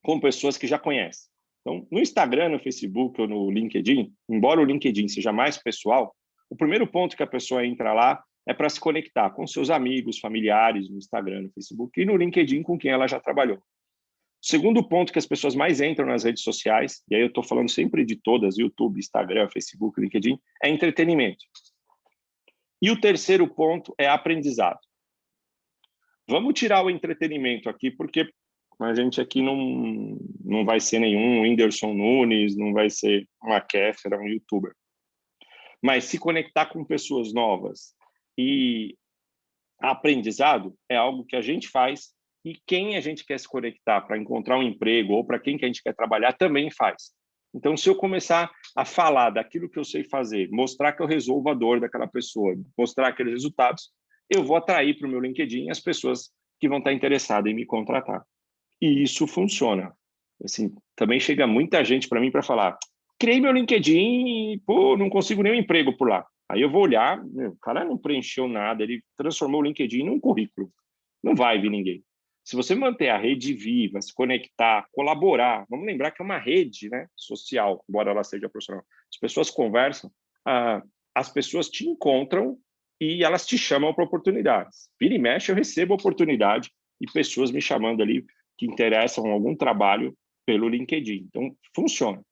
com pessoas que já conhecem. Então, no Instagram, no Facebook ou no LinkedIn, embora o LinkedIn seja mais pessoal, o primeiro ponto que a pessoa entra lá é para se conectar com seus amigos, familiares, no Instagram, no Facebook e no LinkedIn com quem ela já trabalhou. O segundo ponto que as pessoas mais entram nas redes sociais, e aí eu estou falando sempre de todas, YouTube, Instagram, Facebook, LinkedIn, é entretenimento. E o terceiro ponto é aprendizado. Vamos tirar o entretenimento aqui, porque a gente aqui não vai ser nenhum Whindersson Nunes, não vai ser uma Kéfera, um youtuber. Mas se conectar com pessoas novas e aprendizado é algo que a gente faz e quem a gente quer se conectar para encontrar um emprego ou para quem que a gente quer trabalhar também faz. Então, se eu começar a falar daquilo que eu sei fazer, mostrar que eu resolvo a dor daquela pessoa, mostrar aqueles resultados, eu vou atrair para o meu LinkedIn as pessoas que vão estar interessadas em me contratar. E isso funciona. Assim, também chega muita gente para mim para falar, criei meu LinkedIn e, pô, não consigo nenhum emprego por lá. Aí eu vou olhar, o cara não preencheu nada, ele transformou o LinkedIn num currículo. Não vai vir ninguém. Se você manter a rede viva, se conectar, colaborar, vamos lembrar que é uma rede, né, social, embora ela seja profissional. As pessoas conversam, as pessoas te encontram e elas te chamam para oportunidades. Vira e mexe, eu recebo oportunidade e pessoas me chamando ali que interessam em algum trabalho pelo LinkedIn. Então, funciona.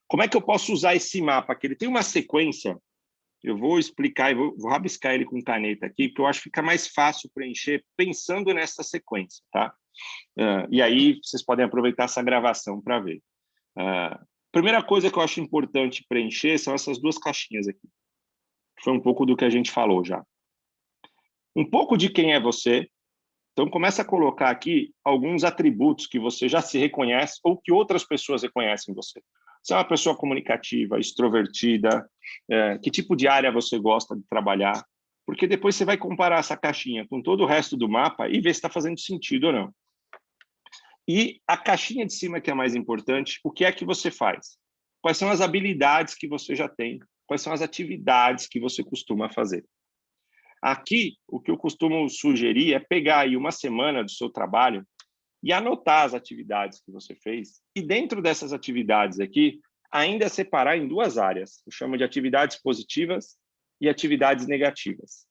Como é que eu posso usar esse mapa? Que ele tem uma sequência, eu vou explicar e vou rabiscar ele com caneta aqui, porque eu acho que fica mais fácil preencher pensando nessa sequência, tá? E aí vocês podem aproveitar essa gravação para ver. Primeira coisa que eu acho importante preencher são essas duas caixinhas aqui. Foi um pouco do que a gente falou já. Um pouco de quem é você. Então, começa a colocar aqui alguns atributos que você já se reconhece ou que outras pessoas reconhecem em você. Você é uma pessoa comunicativa, extrovertida, que tipo de área você gosta de trabalhar, porque depois você vai comparar essa caixinha com todo o resto do mapa e ver se está fazendo sentido ou não. E a caixinha de cima, que é a mais importante, o que é que você faz? Quais são as habilidades que você já tem? Quais são as atividades que você costuma fazer? Aqui, o que eu costumo sugerir é pegar aí uma semana do seu trabalho e anotar as atividades que você fez. E dentro dessas atividades aqui, ainda separar em duas áreas. Eu chamo de atividades positivas e atividades negativas.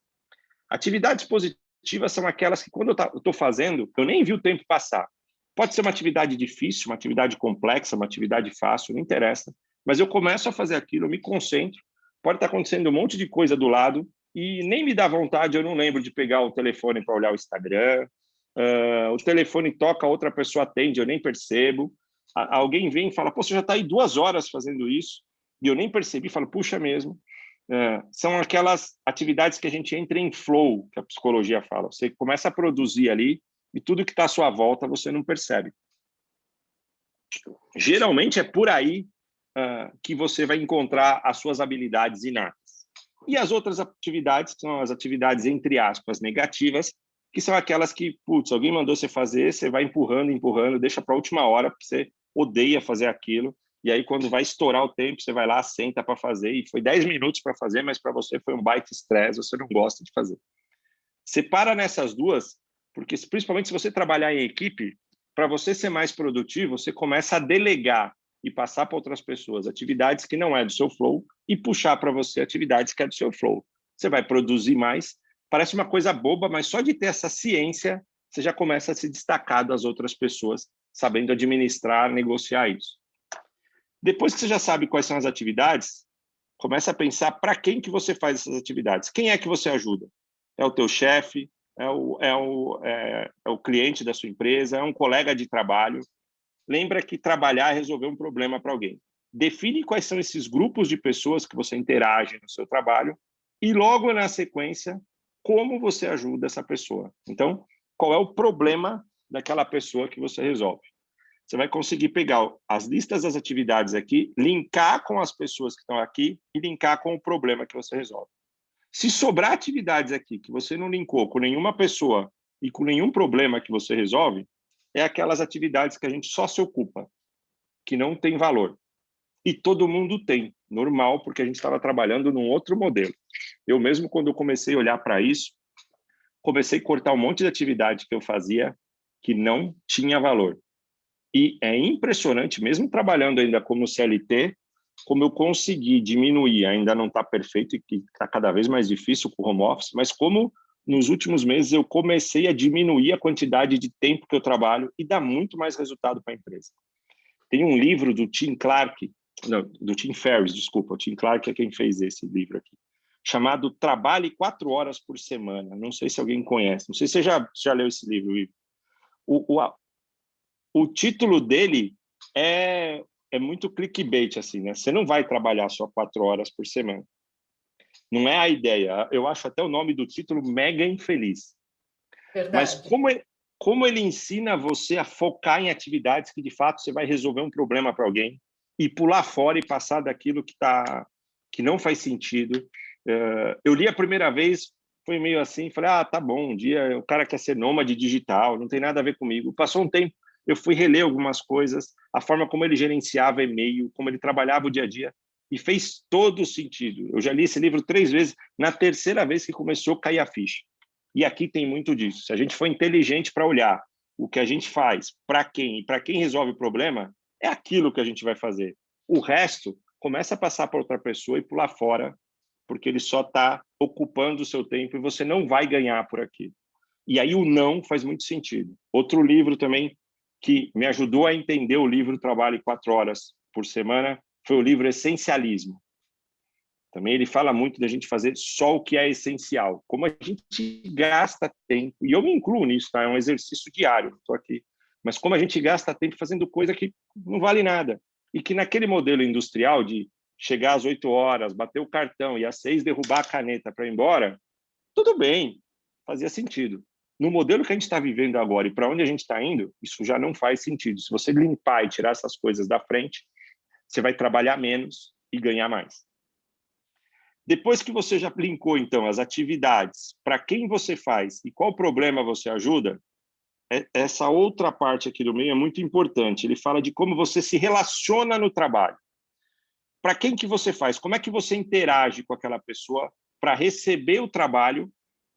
Atividades positivas são aquelas que, quando eu estou fazendo, eu nem vi o tempo passar. Pode ser uma atividade difícil, uma atividade complexa, uma atividade fácil, não interessa. Mas eu começo a fazer aquilo, eu me concentro, pode estar acontecendo um monte de coisa do lado, e nem me dá vontade, eu não lembro de pegar o telefone para olhar o Instagram, o telefone toca, outra pessoa atende, eu nem percebo, alguém vem e fala, pô, você já está aí 2 horas fazendo isso, e eu nem percebi, falo, puxa mesmo. São aquelas atividades que a gente entra em flow, que a psicologia fala, você começa a produzir ali, e tudo que está à sua volta você não percebe. Geralmente é por aí que você vai encontrar as suas habilidades inatas. E as outras atividades são as atividades, entre aspas, negativas, que são aquelas que, putz, alguém mandou você fazer, você vai empurrando, empurrando, deixa para a última hora, porque você odeia fazer aquilo, e aí quando vai estourar o tempo, você vai lá, senta para fazer, e foi 10 minutos para fazer, mas para você foi um baita estresse, você não gosta de fazer. Separa nessas duas, porque principalmente se você trabalhar em equipe, para você ser mais produtivo, você começa a delegar e passar para outras pessoas atividades que não é do seu flow e puxar para você atividades que é do seu flow. Você vai produzir mais. Parece uma coisa boba, mas só de ter essa ciência, você já começa a se destacar das outras pessoas, sabendo administrar, negociar isso. Depois que você já sabe quais são as atividades, começa a pensar para quem que você faz essas atividades. Quem é que você ajuda? É o teu chefe? É o cliente da sua empresa? É um colega de trabalho? Lembra que trabalhar é resolver um problema para alguém. Define quais são esses grupos de pessoas que você interage no seu trabalho e logo na sequência, como você ajuda essa pessoa. Então, qual é o problema daquela pessoa que você resolve? Você vai conseguir pegar as listas das atividades aqui, linkar com as pessoas que estão aqui e linkar com o problema que você resolve. Se sobrar atividades aqui que você não linkou com nenhuma pessoa e com nenhum problema que você resolve, é aquelas atividades que a gente só se ocupa, que não tem valor. E todo mundo tem, normal, porque a gente estava trabalhando num outro modelo. Eu mesmo, quando eu comecei a olhar para isso, comecei a cortar um monte de atividade que eu fazia que não tinha valor. E é impressionante, mesmo trabalhando ainda como CLT, como eu consegui diminuir, ainda não está perfeito e que está cada vez mais difícil com o home office, mas como nos últimos meses eu comecei a diminuir a quantidade de tempo que eu trabalho e dá muito mais resultado para a empresa. Tem um livro do Tim Clark, não, do Tim Ferriss, desculpa, o Tim Clark é quem fez esse livro aqui, chamado Trabalhe 4 horas por semana. Não sei se alguém conhece, não sei se você já leu esse livro, Ivo. O título dele é muito clickbait, assim, né? Você não vai trabalhar só 4 horas por semana. Não é a ideia. Eu acho até o nome do título mega infeliz. Mas Verdade. como ele ensina você a focar em atividades que, de fato, você vai resolver um problema para alguém e pular fora e passar daquilo que não faz sentido. Eu li a primeira vez, foi meio assim, falei, tá bom, um dia o cara quer ser nômade digital, não tem nada a ver comigo. Passou um tempo, eu fui reler algumas coisas, a forma como ele gerenciava e-mail, como ele trabalhava o dia a dia, e fez todo sentido. Eu já li esse livro 3 vezes, na terceira vez que começou a cair a ficha. E aqui tem muito disso. Se a gente for inteligente para olhar o que a gente faz, para quem e para quem resolve o problema, é aquilo que a gente vai fazer. O resto começa a passar para outra pessoa e pular fora, porque ele só está ocupando o seu tempo e você não vai ganhar por aquilo. E aí o não faz muito sentido. Outro livro também que me ajudou a entender o livro Trabalhe 4 horas por semana foi o livro Essencialismo. Também ele fala muito da gente fazer só o que é essencial. Como a gente gasta tempo, e eu me incluo nisso, tá? É um exercício diário, estou aqui. Mas como a gente gasta tempo fazendo coisa que não vale nada. E que naquele modelo industrial de chegar às 8 horas, bater o cartão e às 6 derrubar a caneta para ir embora, tudo bem, fazia sentido. No modelo que a gente está vivendo agora e para onde a gente está indo, isso já não faz sentido. Se você limpar e tirar essas coisas da frente, você vai trabalhar menos e ganhar mais. Depois que você já linkou, então, as atividades, para quem você faz e qual problema você ajuda, essa outra parte aqui do meio é muito importante. Ele fala de como você se relaciona no trabalho. Para quem que você faz? Como é que você interage com aquela pessoa para receber o trabalho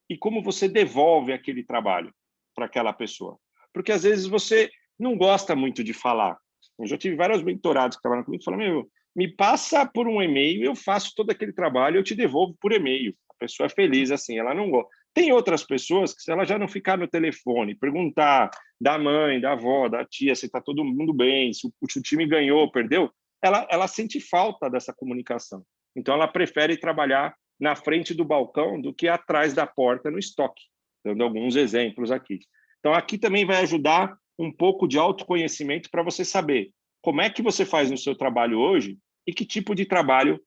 e como você devolve aquele trabalho para aquela pessoa? Porque, às vezes, você não gosta muito de falar. Eu já tive vários mentorados que trabalham comigo e falaram, meu, me passa por um e-mail, eu faço todo aquele trabalho, eu te devolvo por e-mail. A pessoa é feliz assim, ela não gosta. Tem outras pessoas que, se ela já não ficar no telefone, perguntar da mãe, da avó, da tia, se está todo mundo bem, se o time ganhou, perdeu, ela sente falta dessa comunicação. Então, ela prefere trabalhar na frente do balcão do que atrás da porta no estoque, dando alguns exemplos aqui. Então, aqui também vai ajudar um pouco de autoconhecimento para você saber como é que você faz no seu trabalho hoje e que tipo de trabalho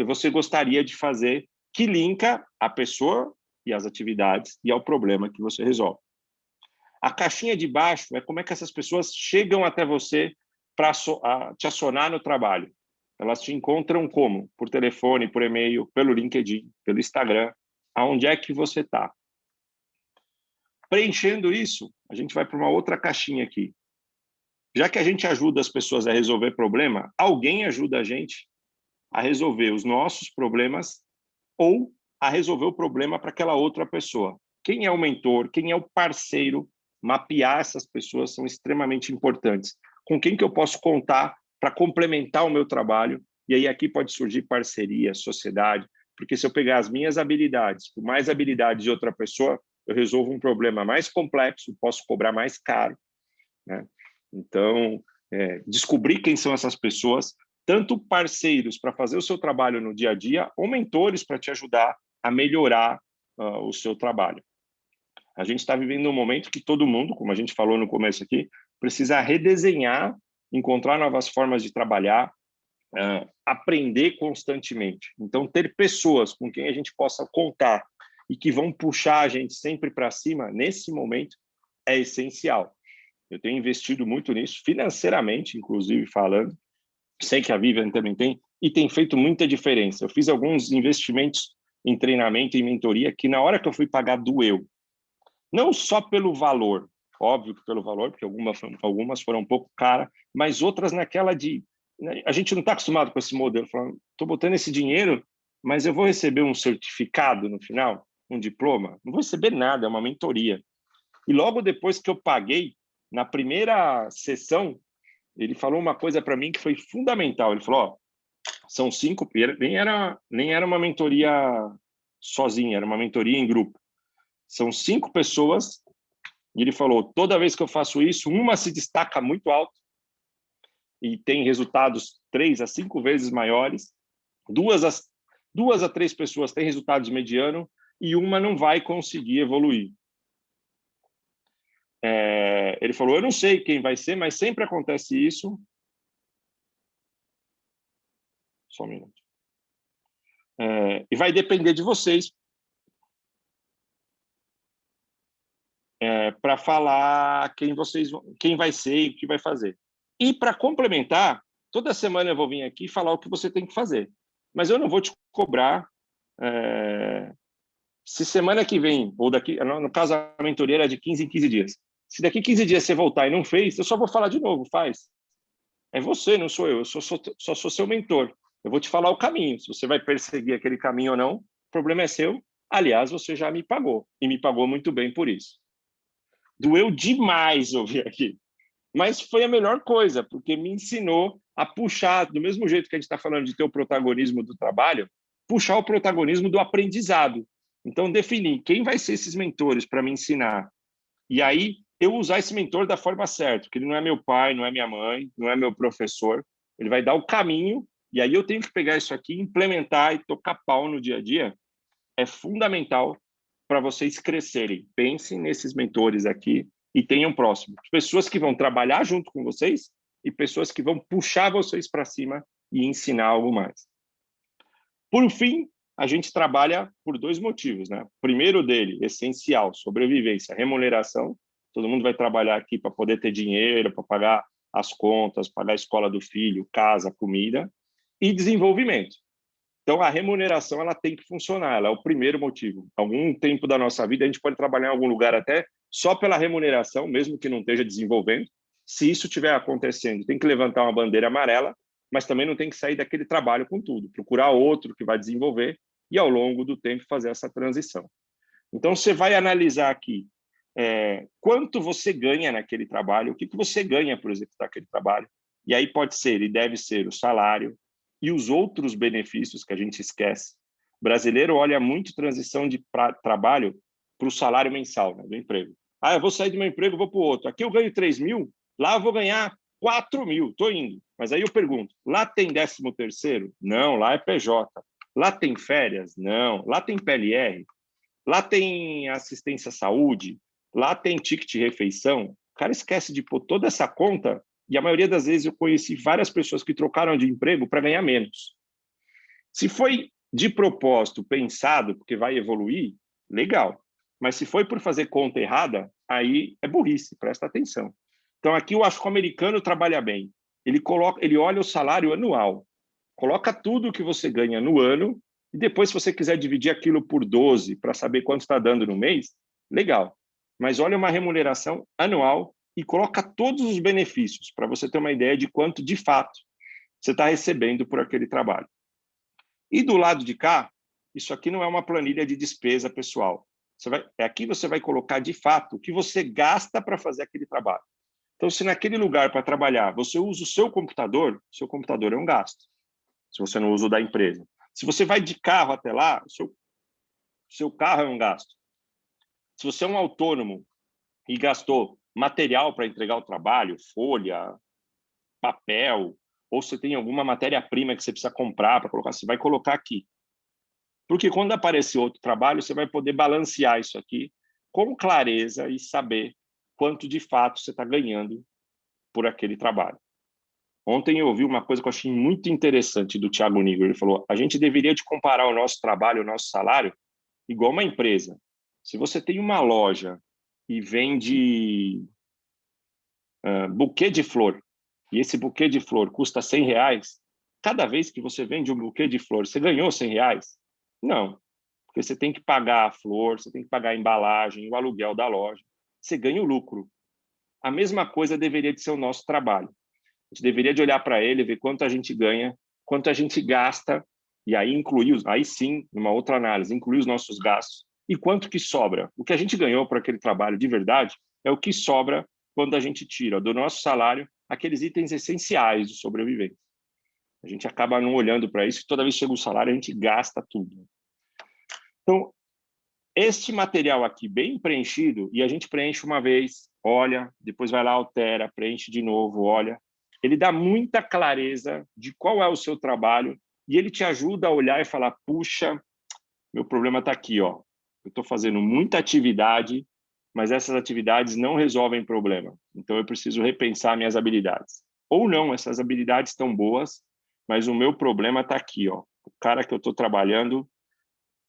você gostaria de fazer que linka a pessoa e as atividades e ao problema que você resolve. A caixinha de baixo é como é que essas pessoas chegam até você para te acionar no trabalho. Elas te encontram como? Por telefone, por e-mail, pelo LinkedIn, pelo Instagram. Aonde é que você está? Preenchendo isso, a gente vai para uma outra caixinha aqui. Já que a gente ajuda as pessoas a resolver problema, alguém ajuda a gente a resolver os nossos problemas ou a resolver o problema para aquela outra pessoa. Quem é o mentor? Quem é o parceiro? Mapear essas pessoas são extremamente importantes. Com quem que eu posso contar para complementar o meu trabalho? E aí aqui pode surgir parceria, sociedade, porque se eu pegar as minhas habilidades com mais habilidades de outra pessoa, eu resolvo um problema mais complexo, posso cobrar mais caro, né? Então, descobrir quem são essas pessoas, tanto parceiros para fazer o seu trabalho no dia a dia, ou mentores para te ajudar a melhorar o seu trabalho. A gente está vivendo um momento que todo mundo, como a gente falou no começo aqui, precisa redesenhar, encontrar novas formas de trabalhar, aprender constantemente. Então, ter pessoas com quem a gente possa contar e que vão puxar a gente sempre para cima, nesse momento, é essencial. Eu tenho investido muito nisso, financeiramente, inclusive, falando. Sei que a Vivian também tem, e tem feito muita diferença. Eu fiz alguns investimentos em treinamento e mentoria que, na hora que eu fui pagar, doeu. Não só pelo valor, óbvio que pelo valor, porque algumas foram um pouco caras, mas outras naquela de... A gente não está acostumado com esse modelo, falando, estou botando esse dinheiro, mas eu vou receber um certificado no final, um diploma? Não vou receber nada, é uma mentoria. E logo depois que eu paguei, na primeira sessão, ele falou uma coisa para mim que foi fundamental. Ele falou, ó, são 5, nem era uma mentoria sozinha, era uma mentoria em grupo. São 5 pessoas, e ele falou, toda vez que eu faço isso, uma se destaca muito alto e tem resultados 3 a 5 vezes maiores, 2 a 3 pessoas têm resultados medianos e uma não vai conseguir evoluir. Ele falou, eu não sei quem vai ser, mas sempre acontece isso. Só um minuto. E vai depender de vocês para falar quem vai ser e o que vai fazer. E para complementar, toda semana eu vou vir aqui falar o que você tem que fazer. Mas eu não vou te cobrar se semana que vem, ou daqui, no caso a mentoria era de 15 em 15 dias. Se daqui 15 dias você voltar e não fez, eu só vou falar de novo, faz. É você, não sou eu só sou seu mentor. Eu vou te falar o caminho. Se você vai perseguir aquele caminho ou não, o problema é seu. Aliás, você já me pagou, e me pagou muito bem por isso. Doeu demais ouvir aqui, mas foi a melhor coisa, porque me ensinou a puxar, do mesmo jeito que a gente está falando de ter o protagonismo do trabalho, puxar o protagonismo do aprendizado. Então, definir quem vai ser esses mentores para me ensinar. E aí, eu usar esse mentor da forma certa, porque ele não é meu pai, não é minha mãe, não é meu professor, ele vai dar o caminho, e aí eu tenho que pegar isso aqui, implementar e tocar pau no dia a dia. É fundamental para vocês crescerem. Pensem nesses mentores aqui e tenham próximo. Pessoas que vão trabalhar junto com vocês e pessoas que vão puxar vocês para cima e ensinar algo mais. Por fim, a gente trabalha por dois motivos, né? O primeiro dele, essencial, sobrevivência, remuneração. Todo mundo vai trabalhar aqui para poder ter dinheiro, para pagar as contas, pagar a escola do filho, casa, comida. E desenvolvimento. Então, a remuneração ela tem que funcionar, ela é o primeiro motivo. Algum tempo da nossa vida, a gente pode trabalhar em algum lugar até só pela remuneração, mesmo que não esteja desenvolvendo. Se isso estiver acontecendo, tem que levantar uma bandeira amarela, mas também não tem que sair daquele trabalho com tudo, procurar outro que vai desenvolver e, ao longo do tempo, fazer essa transição. Então, você vai analisar aqui quanto você ganha naquele trabalho, o que você ganha por executar aquele trabalho, e aí pode ser e deve ser o salário, e os outros benefícios que a gente esquece. O brasileiro olha muito transição de trabalho para o salário mensal, né, do emprego. Eu vou sair do meu emprego, vou para o outro. Aqui eu ganho 3 mil, lá eu vou ganhar 4 mil, estou indo. Mas aí eu pergunto, lá tem 13º? Não, lá é PJ. Lá tem férias? Não. Lá tem PLR? Lá tem assistência à saúde? Lá tem ticket de refeição? O cara esquece de pôr toda essa conta. E a maioria das vezes eu conheci várias pessoas que trocaram de emprego para ganhar menos. Se foi de propósito, pensado, porque vai evoluir, legal. Mas se foi por fazer conta errada, aí é burrice, presta atenção. Então, aqui eu acho que o americano trabalha bem. Ele olha o salário anual, coloca tudo o que você ganha no ano, e depois, se você quiser dividir aquilo por 12 para saber quanto está dando no mês, legal. Mas olha uma remuneração anual e coloca todos os benefícios para você ter uma ideia de quanto, de fato, você está recebendo por aquele trabalho. E do lado de cá, isso aqui não é uma planilha de despesa pessoal. Aqui você vai colocar, de fato, o que você gasta para fazer aquele trabalho. Então, se naquele lugar para trabalhar você usa o seu computador é um gasto, se você não usa o da empresa. Se você vai de carro até lá, seu carro é um gasto. Se você é um autônomo e gastou material para entregar o trabalho, folha, papel, ou você tem alguma matéria-prima que você precisa comprar para colocar, você vai colocar aqui. Porque quando aparecer outro trabalho, você vai poder balancear isso aqui com clareza e saber quanto de fato você está ganhando por aquele trabalho. Ontem eu ouvi uma coisa que eu achei muito interessante do Thiago Nigro. Ele falou, a gente deveria de comparar o nosso trabalho, o nosso salário, igual uma empresa. Se você tem uma loja e vende buquê de flor, e esse buquê de flor custa R$100, cada vez que você vende um buquê de flor, você ganhou R$100? Não, porque você tem que pagar a flor, você tem que pagar a embalagem, o aluguel da loja, você ganha o lucro. A mesma coisa deveria de ser o nosso trabalho. A gente deveria de olhar para ele, ver quanto a gente ganha, quanto a gente gasta, e aí aí sim, numa outra análise, incluir os nossos gastos, e quanto que sobra. O que a gente ganhou por aquele trabalho de verdade é o que sobra quando a gente tira do nosso salário aqueles itens essenciais de sobrevivência. A gente acaba não olhando para isso, e toda vez que chega o salário, a gente gasta tudo. Então, este material aqui bem preenchido, e a gente preenche uma vez, olha, depois vai lá, altera, preenche de novo, olha. Ele dá muita clareza de qual é o seu trabalho e ele te ajuda a olhar e falar, puxa, meu problema está aqui, ó. Eu estou fazendo muita atividade, mas essas atividades não resolvem problema. Então, eu preciso repensar minhas habilidades. Ou não, essas habilidades estão boas, mas o meu problema está aqui, ó. O cara que eu estou trabalhando,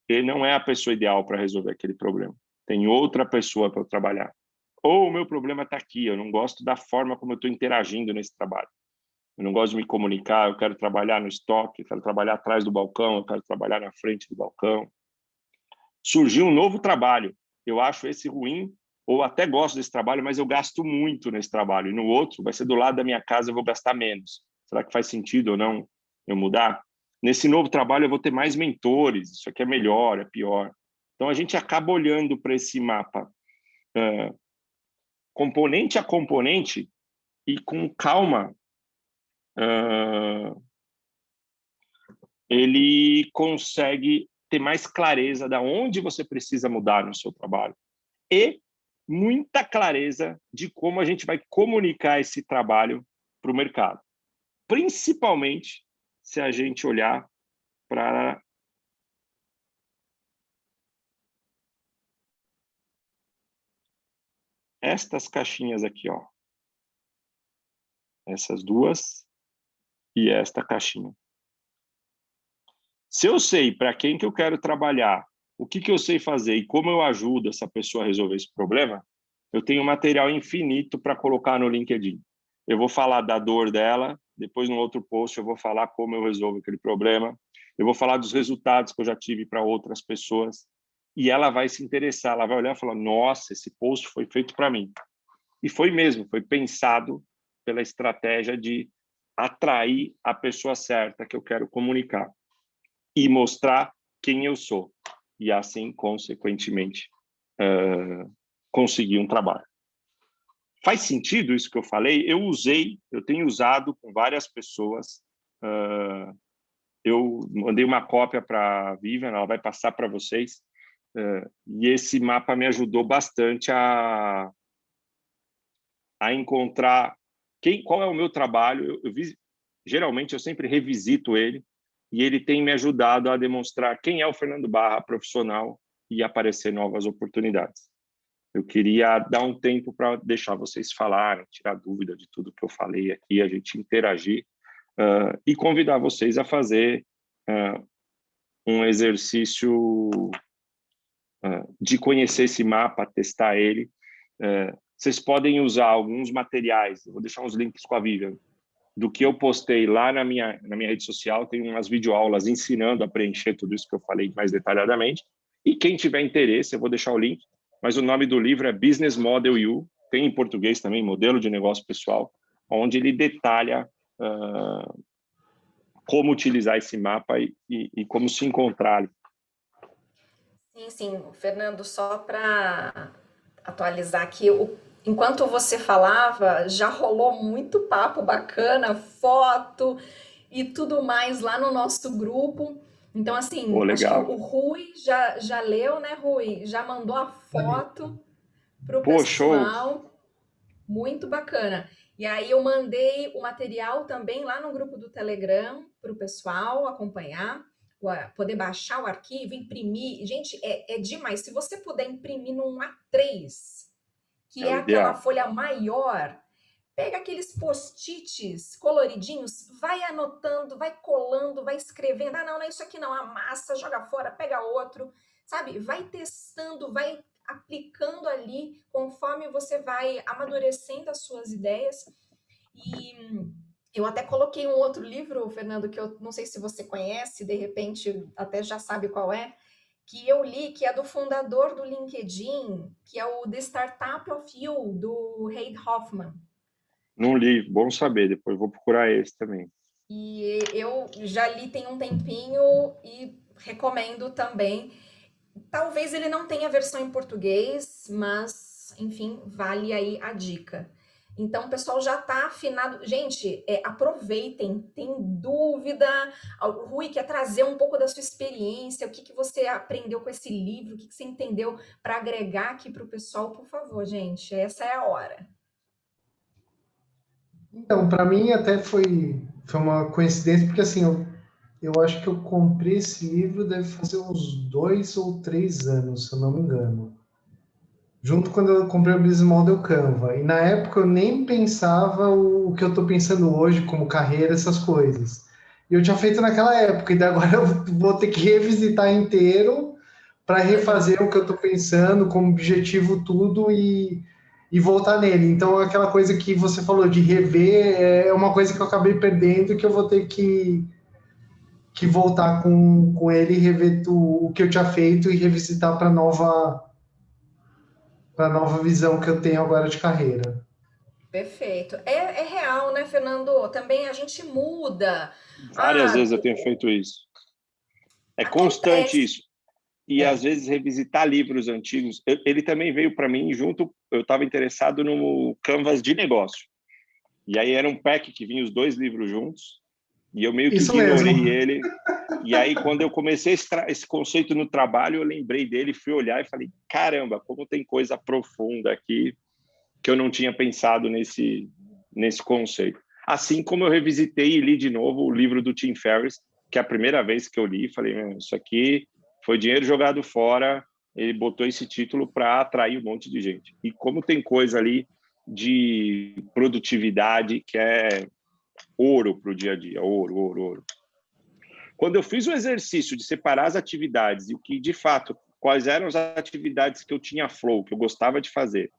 ele não é a pessoa ideal para resolver aquele problema. Tem outra pessoa para eu trabalhar. Ou o meu problema está aqui, eu não gosto da forma como eu estou interagindo nesse trabalho. Eu não gosto de me comunicar, eu quero trabalhar no estoque, eu quero trabalhar atrás do balcão, eu quero trabalhar na frente do balcão. Surgiu um novo trabalho. Eu acho esse ruim, ou até gosto desse trabalho, mas eu gasto muito nesse trabalho. E no outro, vai ser do lado da minha casa, eu vou gastar menos. Será que faz sentido ou não eu mudar? Nesse novo trabalho, eu vou ter mais mentores. Isso aqui é melhor, é pior. Então, a gente acaba olhando para esse mapa componente a componente e com calma ele consegue ter mais clareza de onde você precisa mudar no seu trabalho e muita clareza de como a gente vai comunicar esse trabalho para o mercado. Principalmente se a gente olhar para estas caixinhas aqui, ó. Essas duas e esta caixinha. Se eu sei para quem que eu quero trabalhar, o que eu sei fazer e como eu ajudo essa pessoa a resolver esse problema, eu tenho material infinito para colocar no LinkedIn. Eu vou falar da dor dela, depois no outro post eu vou falar como eu resolvo aquele problema, eu vou falar dos resultados que eu já tive para outras pessoas, e ela vai se interessar, ela vai olhar e falar, nossa, esse post foi feito para mim. E foi mesmo, foi pensado pela estratégia de atrair a pessoa certa que eu quero comunicar e mostrar quem eu sou. E assim, consequentemente, conseguir um trabalho. Faz sentido isso que eu falei? Eu tenho usado com várias pessoas. Eu mandei uma cópia para a Vivian, ela vai passar para vocês. E esse mapa me ajudou bastante a encontrar qual é o meu trabalho. Geralmente, eu sempre revisito ele, e ele tem me ajudado a demonstrar quem é o Fernando Barra profissional e aparecer novas oportunidades. Eu queria dar um tempo para deixar vocês falarem, tirar dúvida de tudo que eu falei aqui, a gente interagir e convidar vocês a fazer um exercício de conhecer esse mapa, testar ele. Vocês podem usar alguns materiais, eu vou deixar uns links com a Vivian, do que eu postei lá na minha rede social, tem umas videoaulas ensinando a preencher tudo isso que eu falei mais detalhadamente. E quem tiver interesse, eu vou deixar o link, mas o nome do livro é Business Model You, tem em português também, Modelo de Negócio Pessoal, onde ele detalha como utilizar esse mapa e como se encontrar ali. Sim, Fernando, só para atualizar aqui, enquanto você falava, já rolou muito papo bacana, foto e tudo mais lá no nosso grupo. Então, assim, acho que Legal. o Rui já leu, né, Rui? Já mandou a foto para o Show! pessoal. Muito bacana. E aí eu mandei o material também lá no grupo do Telegram para o pessoal acompanhar, poder baixar o arquivo, imprimir. Gente, é demais. Se você puder imprimir num A3, que é aquela folha maior, pega aqueles post-its coloridinhos, vai anotando, vai colando, vai escrevendo. Ah, não é isso aqui não, amassa, joga fora, pega outro, sabe? Vai testando, vai aplicando ali conforme você vai amadurecendo as suas ideias. E eu até coloquei um outro livro, Fernando, que eu não sei se você conhece, de repente até já sabe qual é, que eu li, que é do fundador do LinkedIn, que é o The Startup of You, do Reid Hoffman. Não li, bom saber, depois vou procurar esse também. E eu já li tem um tempinho e recomendo também. Talvez ele não tenha versão em português, mas, enfim, vale aí a dica. Então, o pessoal já está afinado. Gente, aproveitem, tem dúvida. O Rui quer trazer um pouco da sua experiência, o que você aprendeu com esse livro, o que você entendeu para agregar aqui para o pessoal, por favor, gente, essa é a hora. Então, para mim até foi uma coincidência, porque assim, eu acho que eu comprei esse livro deve fazer uns 2 ou 3 anos, se eu não me engano. Junto quando eu comprei o Business Model Canva. E na época eu nem pensava o que eu estou pensando hoje, como carreira, essas coisas. E eu tinha feito naquela época, e agora eu vou ter que revisitar inteiro para refazer o que eu estou pensando, como objetivo tudo e voltar nele. Então, aquela coisa que você falou de rever é uma coisa que eu acabei perdendo, que eu vou ter que voltar com ele e rever o que eu tinha feito e revisitar para nova visão que eu tenho agora de carreira. Perfeito. É real, né, Fernando? Também a gente muda. Várias vezes eu tenho feito isso. É constante isso. e às vezes revisitar livros antigos. Ele também veio para mim junto, eu estava interessado no Canvas de negócio. E aí era um pack que vinha os 2 livros juntos, e eu meio que Isso ignorei mesmo. ele. E aí, quando eu comecei esse conceito no trabalho, eu lembrei dele, fui olhar e falei, caramba, como tem coisa profunda aqui que eu não tinha pensado nesse conceito. Assim como eu revisitei e li de novo o livro do Tim Ferriss, que é a primeira vez que eu li, falei, isso aqui foi dinheiro jogado fora, ele botou esse título para atrair um monte de gente. E como tem coisa ali de produtividade que é ouro para o dia a dia, ouro, ouro, ouro. Quando eu fiz o exercício de separar as atividades e o que, de fato, quais eram as atividades que eu tinha flow, que eu gostava de fazer,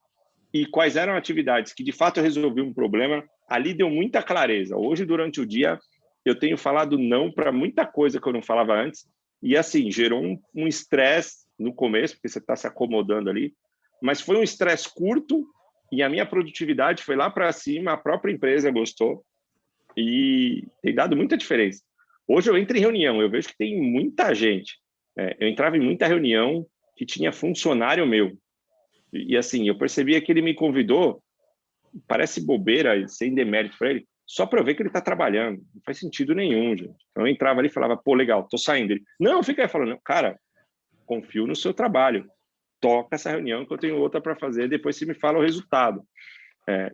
e quais eram atividades que, de fato, eu resolvi um problema, ali deu muita clareza. Hoje, durante o dia, eu tenho falado não para muita coisa que eu não falava antes, e, assim, gerou um estresse no começo, porque você está se acomodando ali, mas foi um estresse curto e a minha produtividade foi lá para cima, a própria empresa gostou e tem dado muita diferença. Hoje eu entro em reunião, eu vejo que tem muita gente. Eu entrava em muita reunião que tinha funcionário meu. E assim, eu percebia que ele me convidou, parece bobeira, sem demérito para ele, só para eu ver que ele está trabalhando. Não faz sentido nenhum, gente. Então eu entrava ali e falava, pô, legal, tô saindo. Ele, não, fica aí falando, cara, confio no seu trabalho. Toca essa reunião que eu tenho outra para fazer, depois você me fala o resultado.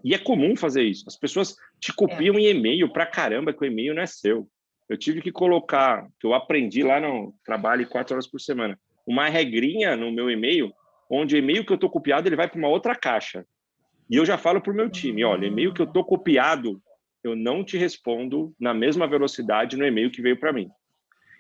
E é comum fazer isso. As pessoas te copiam em e-mail pra caramba, que o e-mail não é seu. Eu tive que colocar, que eu aprendi lá no trabalho 4 horas por semana, uma regrinha no meu e-mail, onde o e-mail que eu estou copiado ele vai para uma outra caixa. E eu já falo para o meu time, olha, e-mail que eu estou copiado, eu não te respondo na mesma velocidade no e-mail que veio para mim.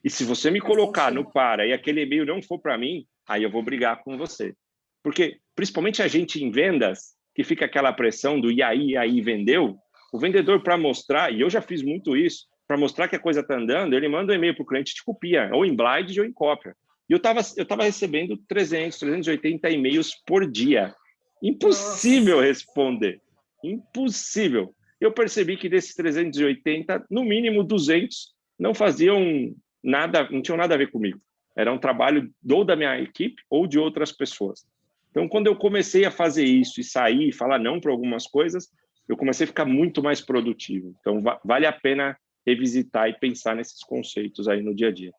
E se você me colocar no para e aquele e-mail não for para mim, aí eu vou brigar com você. Porque, principalmente a gente em vendas, que fica aquela pressão do e aí, vendeu, o vendedor, para mostrar, e eu já fiz muito isso, para mostrar que a coisa está andando, ele manda um e-mail para o cliente e te copia, ou em blind ou em cópia. E eu estava recebendo 300, 380 e-mails por dia. Impossível responder. Impossível. Eu percebi que desses 380, no mínimo 200 não faziam nada, não tinham nada a ver comigo. Era um trabalho ou da minha equipe ou de outras pessoas. Então, quando eu comecei a fazer isso e sair e falar não para algumas coisas, eu comecei a ficar muito mais produtivo. Então, vale a pena revisitar e pensar nesses conceitos aí no dia a dia.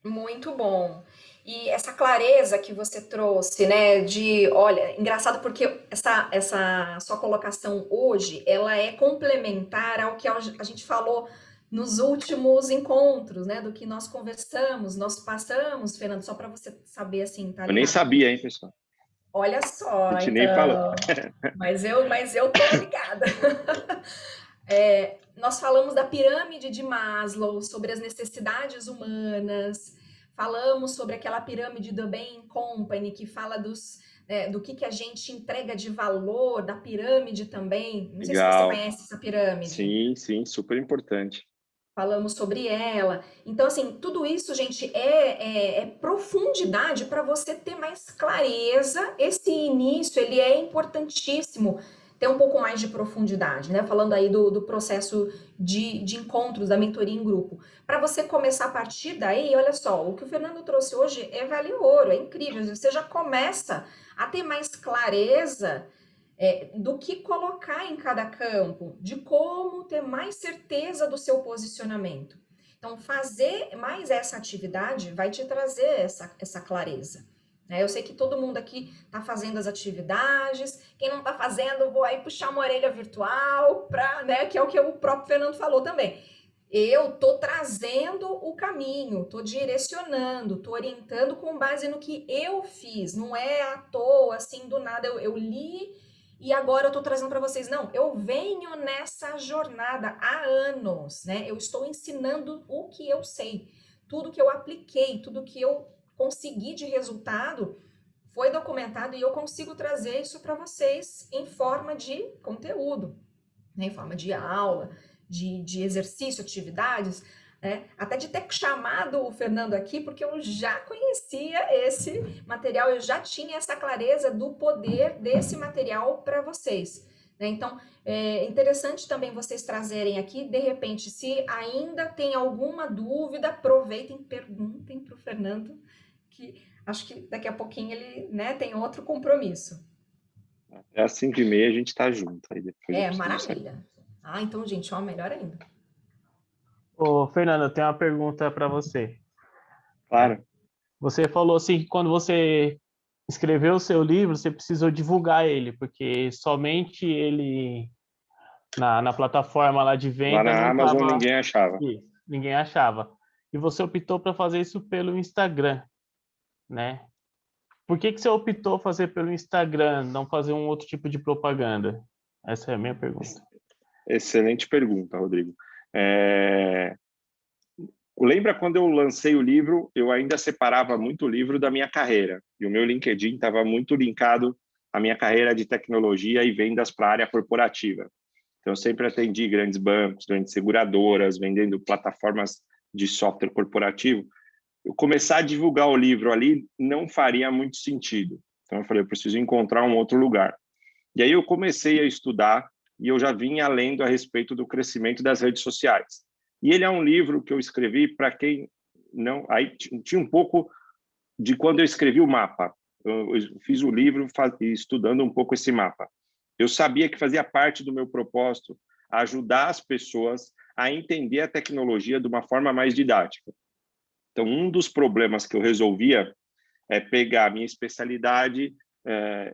Muito bom. E essa clareza que você trouxe, né, olha, engraçado porque essa sua colocação hoje, ela é complementar ao que a gente falou nos últimos encontros, né, do que nós conversamos, nós passamos, Fernando, só para você saber, assim, tá Eu nem ligado? sabia, hein, pessoal? Olha só, A gente nem falou. então, mas eu tô ligada. Nós falamos da pirâmide de Maslow, sobre as necessidades humanas, falamos sobre aquela pirâmide do Bain Company, que fala do que a gente entrega de valor, da pirâmide também. Não sei se você Legal. conhece essa pirâmide. Sim, sim, super importante. Falamos sobre ela. Então, assim, tudo isso, gente, é profundidade para você ter mais clareza. Esse início, ele é importantíssimo ter um pouco mais de profundidade, né? Falando aí do processo de encontros, da mentoria em grupo. Para você começar a partir daí, olha só, o que o Fernando trouxe hoje vale ouro, é incrível. Você já começa a ter mais clareza do que colocar em cada campo, de como ter mais certeza do seu posicionamento. Então, fazer mais essa atividade vai te trazer essa clareza. Eu sei que todo mundo aqui está fazendo as atividades, quem não está fazendo, vou aí puxar uma orelha virtual, que é o que o próprio Fernando falou também. Eu estou trazendo o caminho, estou direcionando, estou orientando com base no que eu fiz, não é à toa, assim, do nada, eu li e agora eu estou trazendo para vocês. Não, eu venho nessa jornada há anos, né? Eu estou ensinando o que eu sei, tudo que eu apliquei, tudo que eu consegui de resultado foi documentado e eu consigo trazer isso para vocês em forma de conteúdo, né? Em forma de aula, de exercício, atividades, né? Até de ter chamado o Fernando aqui, porque eu já conhecia esse material, eu já tinha essa clareza do poder desse material para vocês. né? Então, é interessante também vocês trazerem aqui, de repente, se ainda tem alguma dúvida, aproveitem, perguntem para o Fernando, que acho que daqui a pouquinho ele, né, tem outro compromisso. É às 5h30 a gente está junto, aí depois eu É, preciso sair. maravilha. Ah, então, gente, ó, melhor ainda. Ô, Fernando, eu tenho uma pergunta para você. Claro. Você falou assim que quando você escreveu o seu livro, você precisou divulgar ele, porque somente ele na plataforma lá de Lá venda na não Amazon estava, ninguém achava. ninguém achava. E você optou para fazer isso pelo Instagram, né? Por que você optou fazer pelo Instagram, não fazer um outro tipo de propaganda? Essa é a minha pergunta. Excelente pergunta, Rodrigo. Lembra quando eu lancei o livro, eu ainda separava muito o livro da minha carreira. E o meu LinkedIn estava muito linkado à minha carreira de tecnologia e vendas para a área corporativa. Então, eu sempre atendi grandes bancos, grandes seguradoras, vendendo plataformas de software corporativo. Eu começar a divulgar o livro ali não faria muito sentido. Então, eu falei, eu preciso encontrar um outro lugar. E aí eu comecei a estudar e eu já vinha lendo a respeito do crescimento das redes sociais. E ele é um livro que eu escrevi para quem não... Aí tinha um pouco de quando eu escrevi o mapa. Eu fiz o livro estudando um pouco esse mapa. Eu sabia que fazia parte do meu propósito ajudar as pessoas a entender a tecnologia de uma forma mais didática. Então, um dos problemas que eu resolvia é pegar a minha especialidade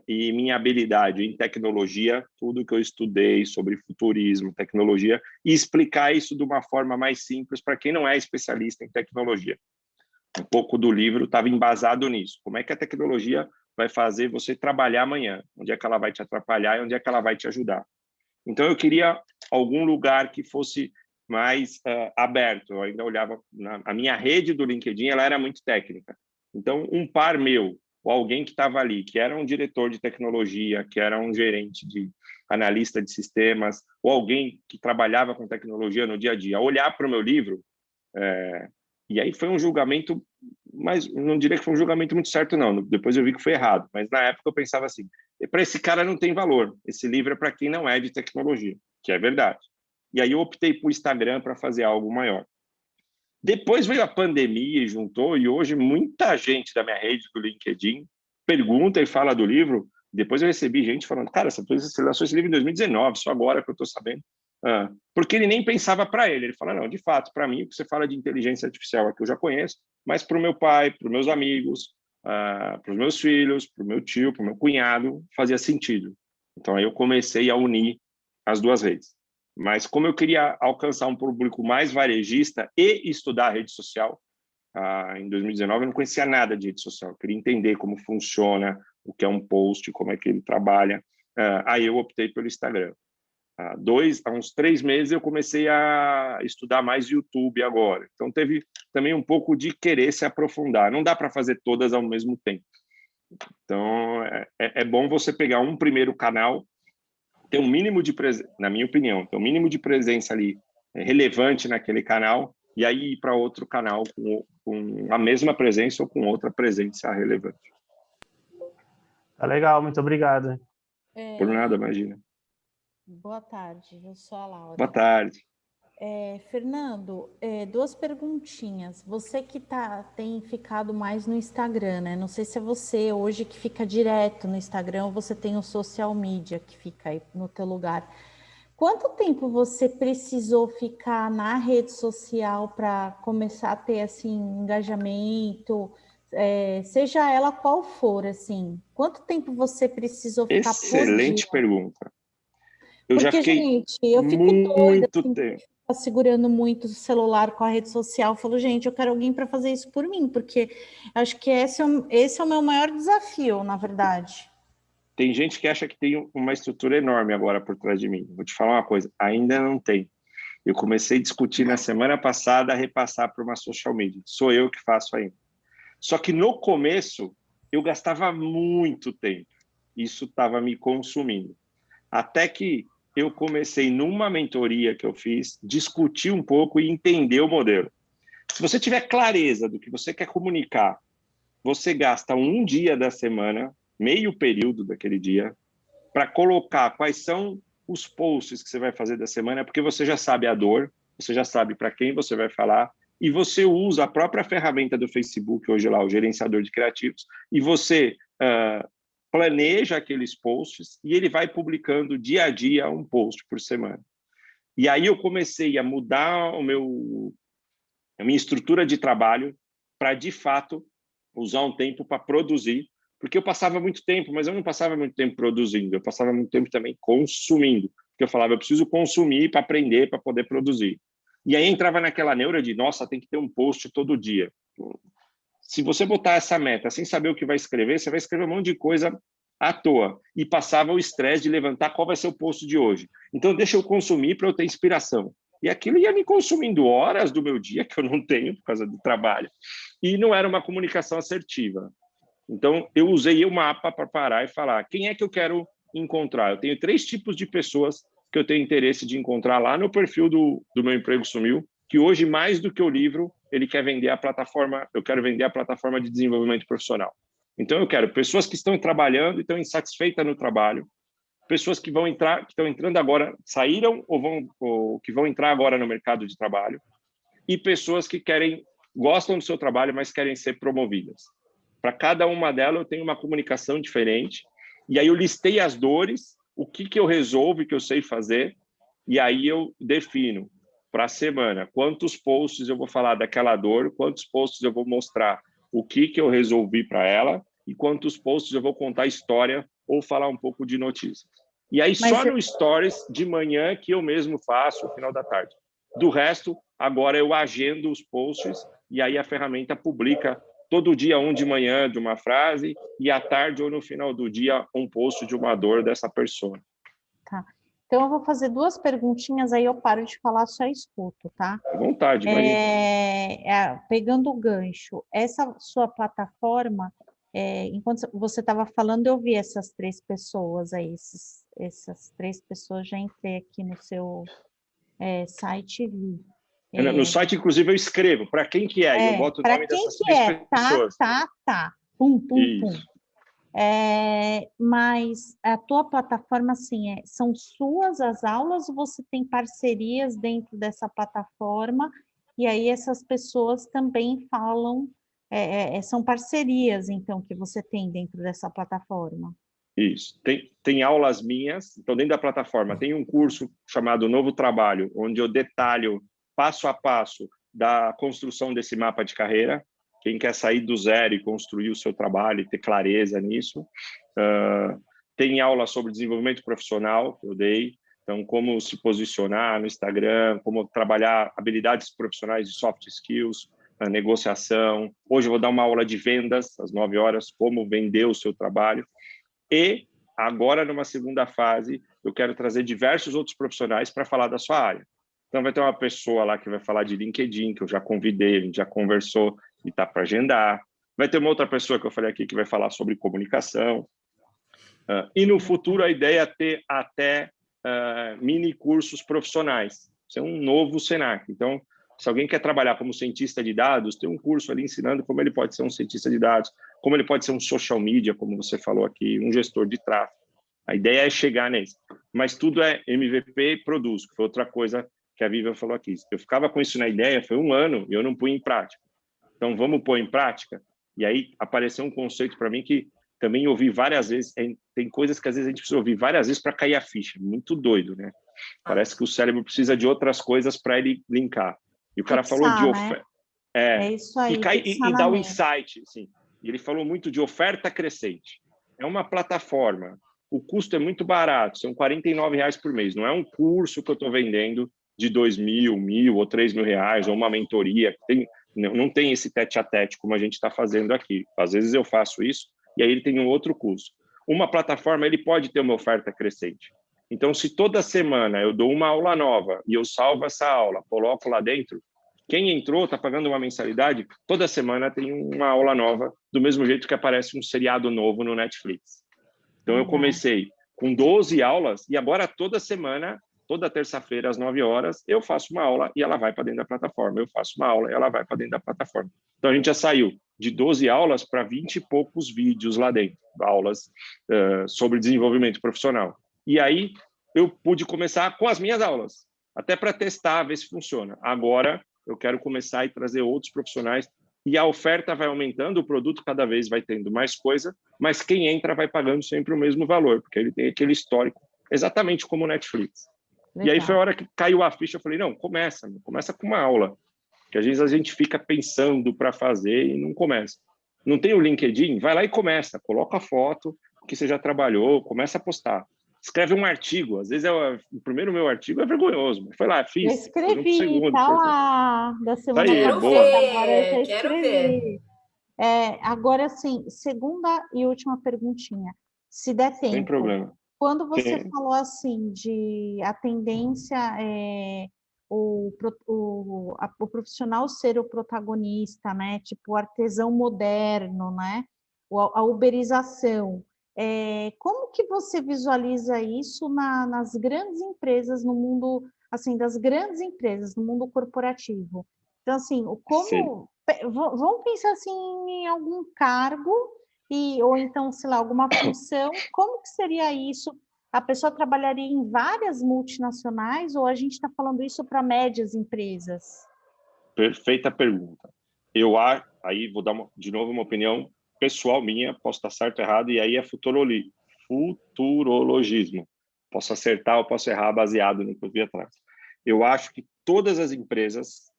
e minha habilidade em tecnologia, tudo que eu estudei sobre futurismo, tecnologia, e explicar isso de uma forma mais simples para quem não é especialista em tecnologia. Um pouco do livro estava embasado nisso. Como é que a tecnologia vai fazer você trabalhar amanhã? Onde é que ela vai te atrapalhar e onde é que ela vai te ajudar? Então, eu queria algum lugar que fosse mais aberto. Eu ainda olhava... A minha rede do LinkedIn ela era muito técnica. Então, um par meu, ou alguém que estava ali, que era um diretor de tecnologia, que era um gerente de analista de sistemas, ou alguém que trabalhava com tecnologia no dia a dia, olhar para o meu livro, e aí foi um julgamento, mas não diria que foi um julgamento muito certo, não. Depois eu vi que foi errado, mas na época eu pensava assim, para esse cara não tem valor, esse livro é para quem não é de tecnologia, que é verdade. E aí eu optei por Instagram para fazer algo maior. Depois veio a pandemia e juntou, e hoje muita gente da minha rede do LinkedIn pergunta e fala do livro. Depois eu recebi gente falando, cara, você lançou esse livro em 2019, só agora que eu estou sabendo. Porque ele nem pensava para ele. Ele fala, não, de fato, para mim, o que você fala de inteligência artificial aqui eu já conheço, mas para o meu pai, para os meus amigos, para os meus filhos, para o meu tio, para o meu cunhado, fazia sentido. Então, aí eu comecei a unir as duas redes. Mas como eu queria alcançar um público mais varejista e estudar a rede social, em 2019 eu não conhecia nada de rede social. Eu queria entender como funciona, o que é um post, como é que ele trabalha. Aí eu optei pelo Instagram. Há uns 3 meses eu comecei a estudar mais YouTube agora. Então teve também um pouco de querer se aprofundar. Não dá para fazer todas ao mesmo tempo. Então é bom você pegar um primeiro canal, ter um mínimo de presença, na minha opinião, ter um mínimo de presença ali relevante naquele canal e aí ir para outro canal com a mesma presença ou com outra presença relevante. Tá legal, muito obrigado. Por nada, imagina. Boa tarde, eu sou a Laura. Boa tarde. Fernando, 2 perguntinhas. Você que tem ficado mais no Instagram, né? Não sei se é você hoje que fica direto no Instagram ou você tem o social media que fica aí no teu lugar. Quanto tempo você precisou ficar na rede social para começar a ter assim engajamento, seja ela qual for, assim? Quanto tempo você precisou ficar por dia? Excelente pergunta. Eu Porque, já fiquei gente, eu fico doida, muito assim, tempo. ficar segurando muito o celular com a rede social. Eu falo, gente, eu quero alguém para fazer isso por mim, porque acho que esse é o meu maior desafio, na verdade. Tem gente que acha que tem uma estrutura enorme agora por trás de mim. Vou te falar uma coisa, ainda não tem. Eu comecei a discutir na semana passada, a repassar para uma social media. Sou eu que faço ainda. Só que no começo, eu gastava muito tempo. Isso estava me consumindo. Até que eu comecei, numa mentoria que eu fiz, discutir um pouco e entender o modelo. Se você tiver clareza do que você quer comunicar, você gasta um dia da semana, meio período daquele dia, para colocar quais são os posts que você vai fazer da semana, porque você já sabe a dor, você já sabe para quem você vai falar, e você usa a própria ferramenta do Facebook, hoje lá, o gerenciador de criativos, e você planeja aqueles posts e ele vai publicando dia a dia um post por semana. E aí eu comecei a mudar a minha estrutura de trabalho para, de fato, usar um tempo para produzir, porque eu passava muito tempo, mas eu não passava muito tempo produzindo, eu passava muito tempo também consumindo, porque eu falava, eu preciso consumir para aprender, para poder produzir. E aí entrava naquela neura de, nossa, tem que ter um post todo dia. Se você botar essa meta sem saber o que vai escrever, você vai escrever um monte de coisa à toa. E passava o estresse de levantar qual vai ser o post de hoje. Então, deixa eu consumir para eu ter inspiração. E aquilo ia me consumindo horas do meu dia, que eu não tenho por causa do trabalho. E não era uma comunicação assertiva. Então, eu usei o mapa para parar e falar, quem é que eu quero encontrar? Eu tenho 3 tipos de pessoas que eu tenho interesse de encontrar lá no perfil do Meu Emprego Sumiu, que hoje, mais do que o livro, ele quer vender a plataforma, eu quero vender a plataforma de desenvolvimento profissional. Então, eu quero pessoas que estão trabalhando e estão insatisfeitas no trabalho, pessoas que vão entrar, que estão entrando agora, saíram ou que vão entrar agora no mercado de trabalho, e pessoas que gostam do seu trabalho, mas querem ser promovidas. Para cada uma delas, eu tenho uma comunicação diferente, e aí eu listei as dores, o que eu resolvo e que eu sei fazer, e aí eu defino para a semana quantos posts eu vou falar daquela dor, quantos posts eu vou mostrar o que eu resolvi para ela e quantos posts eu vou contar história ou falar um pouco de notícias. E aí só no Stories de manhã que eu mesmo faço, no final da tarde. Do resto, agora eu agendo os posts e aí a ferramenta publica todo dia um de manhã de uma frase e à tarde ou no final do dia um post de uma dor dessa pessoa. Tá. Então, eu vou fazer 2 perguntinhas, aí eu paro de falar, só escuto, tá? À vontade, pegando o gancho, essa sua plataforma, enquanto você estava falando, eu vi essas 3 pessoas aí, essas 3 pessoas, já entrei aqui no seu site e vi. No site, inclusive, eu escrevo para quem que é, e eu boto o nome dessas 3 pessoas. Tá. Pum. Mas a tua plataforma, assim, são suas as aulas ou você tem parcerias dentro dessa plataforma? E aí essas pessoas também falam, são parcerias, então, que você tem dentro dessa plataforma? Isso. Tem aulas minhas, então dentro da plataforma tem um curso chamado Novo Trabalho, onde eu detalho passo a passo da construção desse mapa de carreira. Quem quer sair do zero e construir o seu trabalho e ter clareza nisso. Tem aula sobre desenvolvimento profissional que eu dei, então como se posicionar no Instagram, como trabalhar habilidades profissionais de soft skills, a negociação. Hoje eu vou dar uma aula de vendas às 9 horas, como vender o seu trabalho. E agora, numa segunda fase, eu quero trazer diversos outros profissionais para falar da sua área. Então, vai ter uma pessoa lá que vai falar de LinkedIn, que eu já convidei, a gente já conversou e está para agendar. Vai ter uma outra pessoa que eu falei aqui que vai falar sobre comunicação. E no futuro, a ideia é ter até mini cursos profissionais. Isso é um novo Senac. Então, se alguém quer trabalhar como cientista de dados, tem um curso ali ensinando como ele pode ser um cientista de dados, como ele pode ser um social media, como você falou aqui, um gestor de tráfego. A ideia é chegar nesse. Mas tudo é MVP e produz, que foi outra coisa que a Vivian falou aqui. Eu ficava com isso na ideia, foi 1 ano, e eu não pus em prática. Então, vamos pôr em prática? E aí apareceu um conceito para mim que também ouvi várias vezes. Tem coisas que às vezes a gente precisa ouvir várias vezes para cair a ficha. Muito doido, né? Parece que o cérebro precisa de outras coisas para ele linkar. E o cara falou de oferta. É isso aí. E dá um insight. Assim. E ele falou muito de oferta crescente. É uma plataforma. O custo é muito barato, são R$49 por mês. Não é um curso que eu estou vendendo de 2.000, 1.000 ou 3.000 reais, ou uma mentoria. Não tem esse tete-a-tete como a gente está fazendo aqui. Às vezes eu faço isso e aí ele tem um outro custo. Uma plataforma, ele pode ter uma oferta crescente. Então, se toda semana eu dou uma aula nova e eu salvo essa aula, coloco lá dentro, quem entrou está pagando uma mensalidade, toda semana tem uma aula nova, do mesmo jeito que aparece um seriado novo no Netflix. Então, eu comecei com 12 aulas e agora toda semana, toda terça-feira, às 9 horas, eu faço uma aula e ela vai para dentro da plataforma. Eu faço uma aula e ela vai para dentro da plataforma. Então, a gente já saiu de 12 aulas para 20 e poucos vídeos lá dentro, aulas sobre desenvolvimento profissional. E aí, eu pude começar com as minhas aulas, até para testar, ver se funciona. Agora, eu quero começar e trazer outros profissionais, e a oferta vai aumentando, o produto cada vez vai tendo mais coisa, mas quem entra vai pagando sempre o mesmo valor, porque ele tem aquele histórico, exatamente como o Netflix. Legal. E aí foi a hora que caiu a ficha, eu falei, não, começa com uma aula, que às vezes a gente fica pensando para fazer e não começa. Não tem o LinkedIn? Vai lá e começa, coloca a foto que você já trabalhou, começa a postar. Escreve um artigo, às vezes o primeiro meu artigo é vergonhoso, mas foi lá, fiz. Eu escrevi, tá lá, da semana Aí, passada, boa. agora eu já Quero escrevi. Agora, sim, segunda e última perguntinha, se der tempo. Sem problema. Quando você falou assim de a tendência o profissional ser o protagonista, né? Tipo o artesão moderno, né? A uberização. Como que você visualiza isso nas grandes empresas no mundo, assim, das grandes empresas no mundo corporativo? Então, assim, vamos pensar assim em algum cargo ou então, sei lá, alguma função, como que seria isso? A pessoa trabalharia em várias multinacionais ou a gente está falando isso para médias empresas? Perfeita pergunta. Aí vou dar de novo uma opinião pessoal minha, posso estar certo ou errado, e aí é futurologismo. Posso acertar ou posso errar baseado no que eu vi atrás. Eu acho que todas as empresas,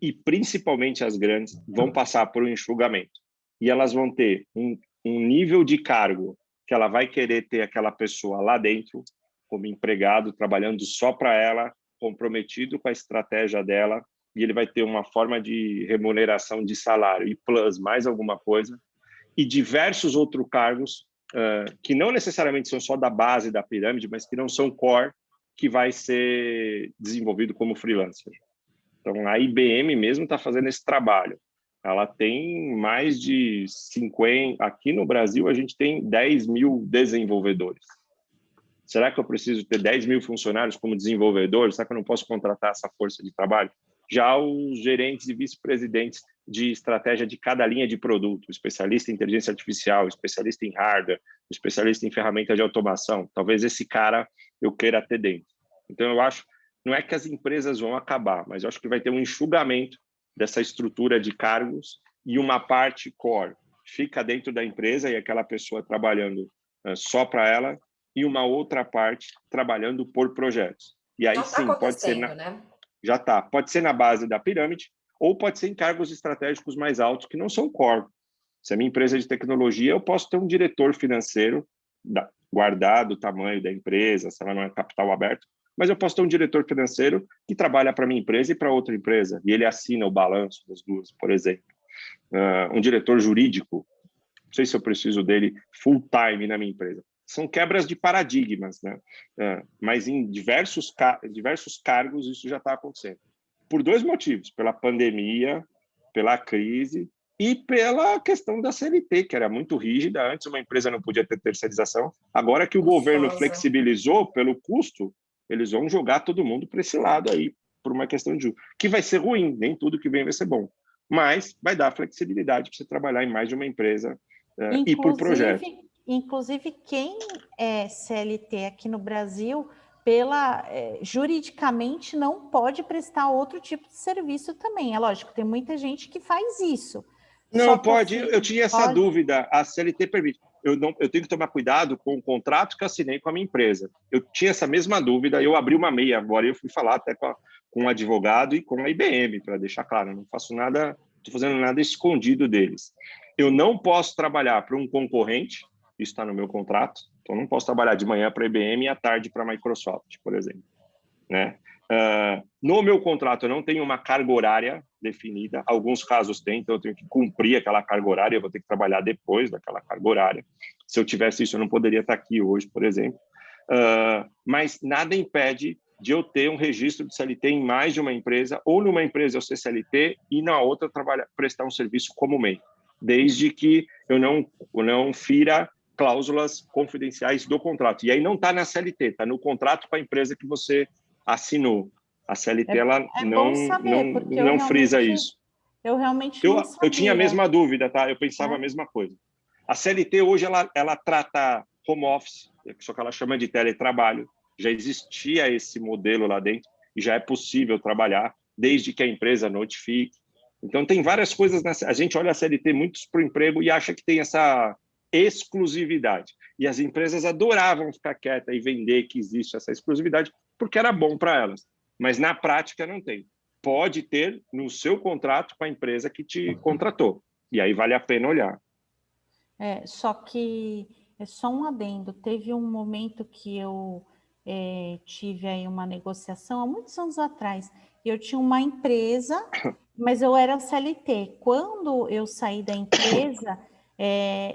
e principalmente as grandes, vão passar por um enxugamento. E elas vão ter um nível de cargo que ela vai querer ter aquela pessoa lá dentro, como empregado, trabalhando só para ela, comprometido com a estratégia dela, e ele vai ter uma forma de remuneração de salário e plus mais alguma coisa, e diversos outros cargos que não necessariamente são só da base da pirâmide, mas que não são core, que vai ser desenvolvido como freelancer. Então, a IBM mesmo está fazendo esse trabalho. Ela tem mais de 50... Aqui no Brasil, a gente tem 10 mil desenvolvedores. Será que eu preciso ter 10 mil funcionários como desenvolvedores? Será que eu não posso contratar essa força de trabalho? Já os gerentes e vice-presidentes de estratégia de cada linha de produto, especialista em inteligência artificial, especialista em hardware, especialista em ferramenta de automação, talvez esse cara eu queira ter dentro. Então, eu acho, não é que as empresas vão acabar, mas eu acho que vai ter um enxugamento dessa estrutura de cargos e uma parte core fica dentro da empresa e aquela pessoa trabalhando só para ela e uma outra parte trabalhando por projetos. E aí sim, pode ser né? Já está. Pode ser na base da pirâmide ou pode ser em cargos estratégicos mais altos que não são core. Se é minha empresa de tecnologia, eu posso ter um diretor financeiro guardado o tamanho da empresa, se ela não é capital aberto, mas eu posso ter um diretor financeiro que trabalha para a minha empresa e para outra empresa, e ele assina o balanço das duas, por exemplo. Um diretor jurídico, não sei se eu preciso dele full time na minha empresa. São quebras de paradigmas, né? Mas em diversos cargos isso já está acontecendo. Por dois motivos, pela pandemia, pela crise e pela questão da CLT, que era muito rígida. Antes uma empresa não podia ter terceirização. Agora que o governo flexibilizou pelo custo, eles vão jogar todo mundo para esse lado aí, por uma questão de juros. Que vai ser ruim, nem tudo que vem vai ser bom. Mas vai dar flexibilidade para você trabalhar em mais de uma empresa e por projeto. Inclusive, quem é CLT aqui no Brasil, juridicamente, não pode prestar outro tipo de serviço também. É lógico, tem muita gente que faz isso. Não pode, assim, eu tinha essa dúvida, a CLT permite. Eu tenho que tomar cuidado com o contrato que eu assinei com a minha empresa. Eu tinha essa mesma dúvida, eu abri uma meia agora, eu fui falar até com um advogado e com a IBM, para deixar claro, eu não faço nada, estou fazendo nada escondido deles. Eu não posso trabalhar para um concorrente, isso está no meu contrato, então não posso trabalhar de manhã para a IBM e à tarde para a Microsoft, por exemplo. Né? No meu contrato eu não tenho uma carga horária definida, alguns casos tem, então eu tenho que cumprir aquela carga horária, eu vou ter que trabalhar depois daquela carga horária. Se eu tivesse isso, eu não poderia estar aqui hoje, por exemplo. Mas nada impede de eu ter um registro de CLT em mais de uma empresa, ou numa empresa eu ser CLT e na outra prestar um serviço como MEI, desde que eu não fira cláusulas confidenciais do contrato. E aí não está na CLT, está no contrato com a empresa que você assinou. A CLT ela não frisa isso. Eu realmente não sabia. Eu tinha a mesma dúvida, tá? Eu pensava a mesma coisa. A CLT hoje ela trata home office, só que ela chama de teletrabalho. Já existia esse modelo lá dentro e já é possível trabalhar desde que a empresa notifique. Então, tem várias coisas. A gente olha a CLT muitos para o emprego e acha que tem essa exclusividade. E as empresas adoravam ficar quietas e vender que existe essa exclusividade porque era bom para elas. Mas, na prática, não tem. Pode ter no seu contrato com a empresa que te contratou. E aí vale a pena olhar. Só que é só um adendo. Teve um momento que eu tive aí uma negociação há muitos anos atrás. Eu tinha uma empresa, mas eu era CLT. Quando eu saí da empresa,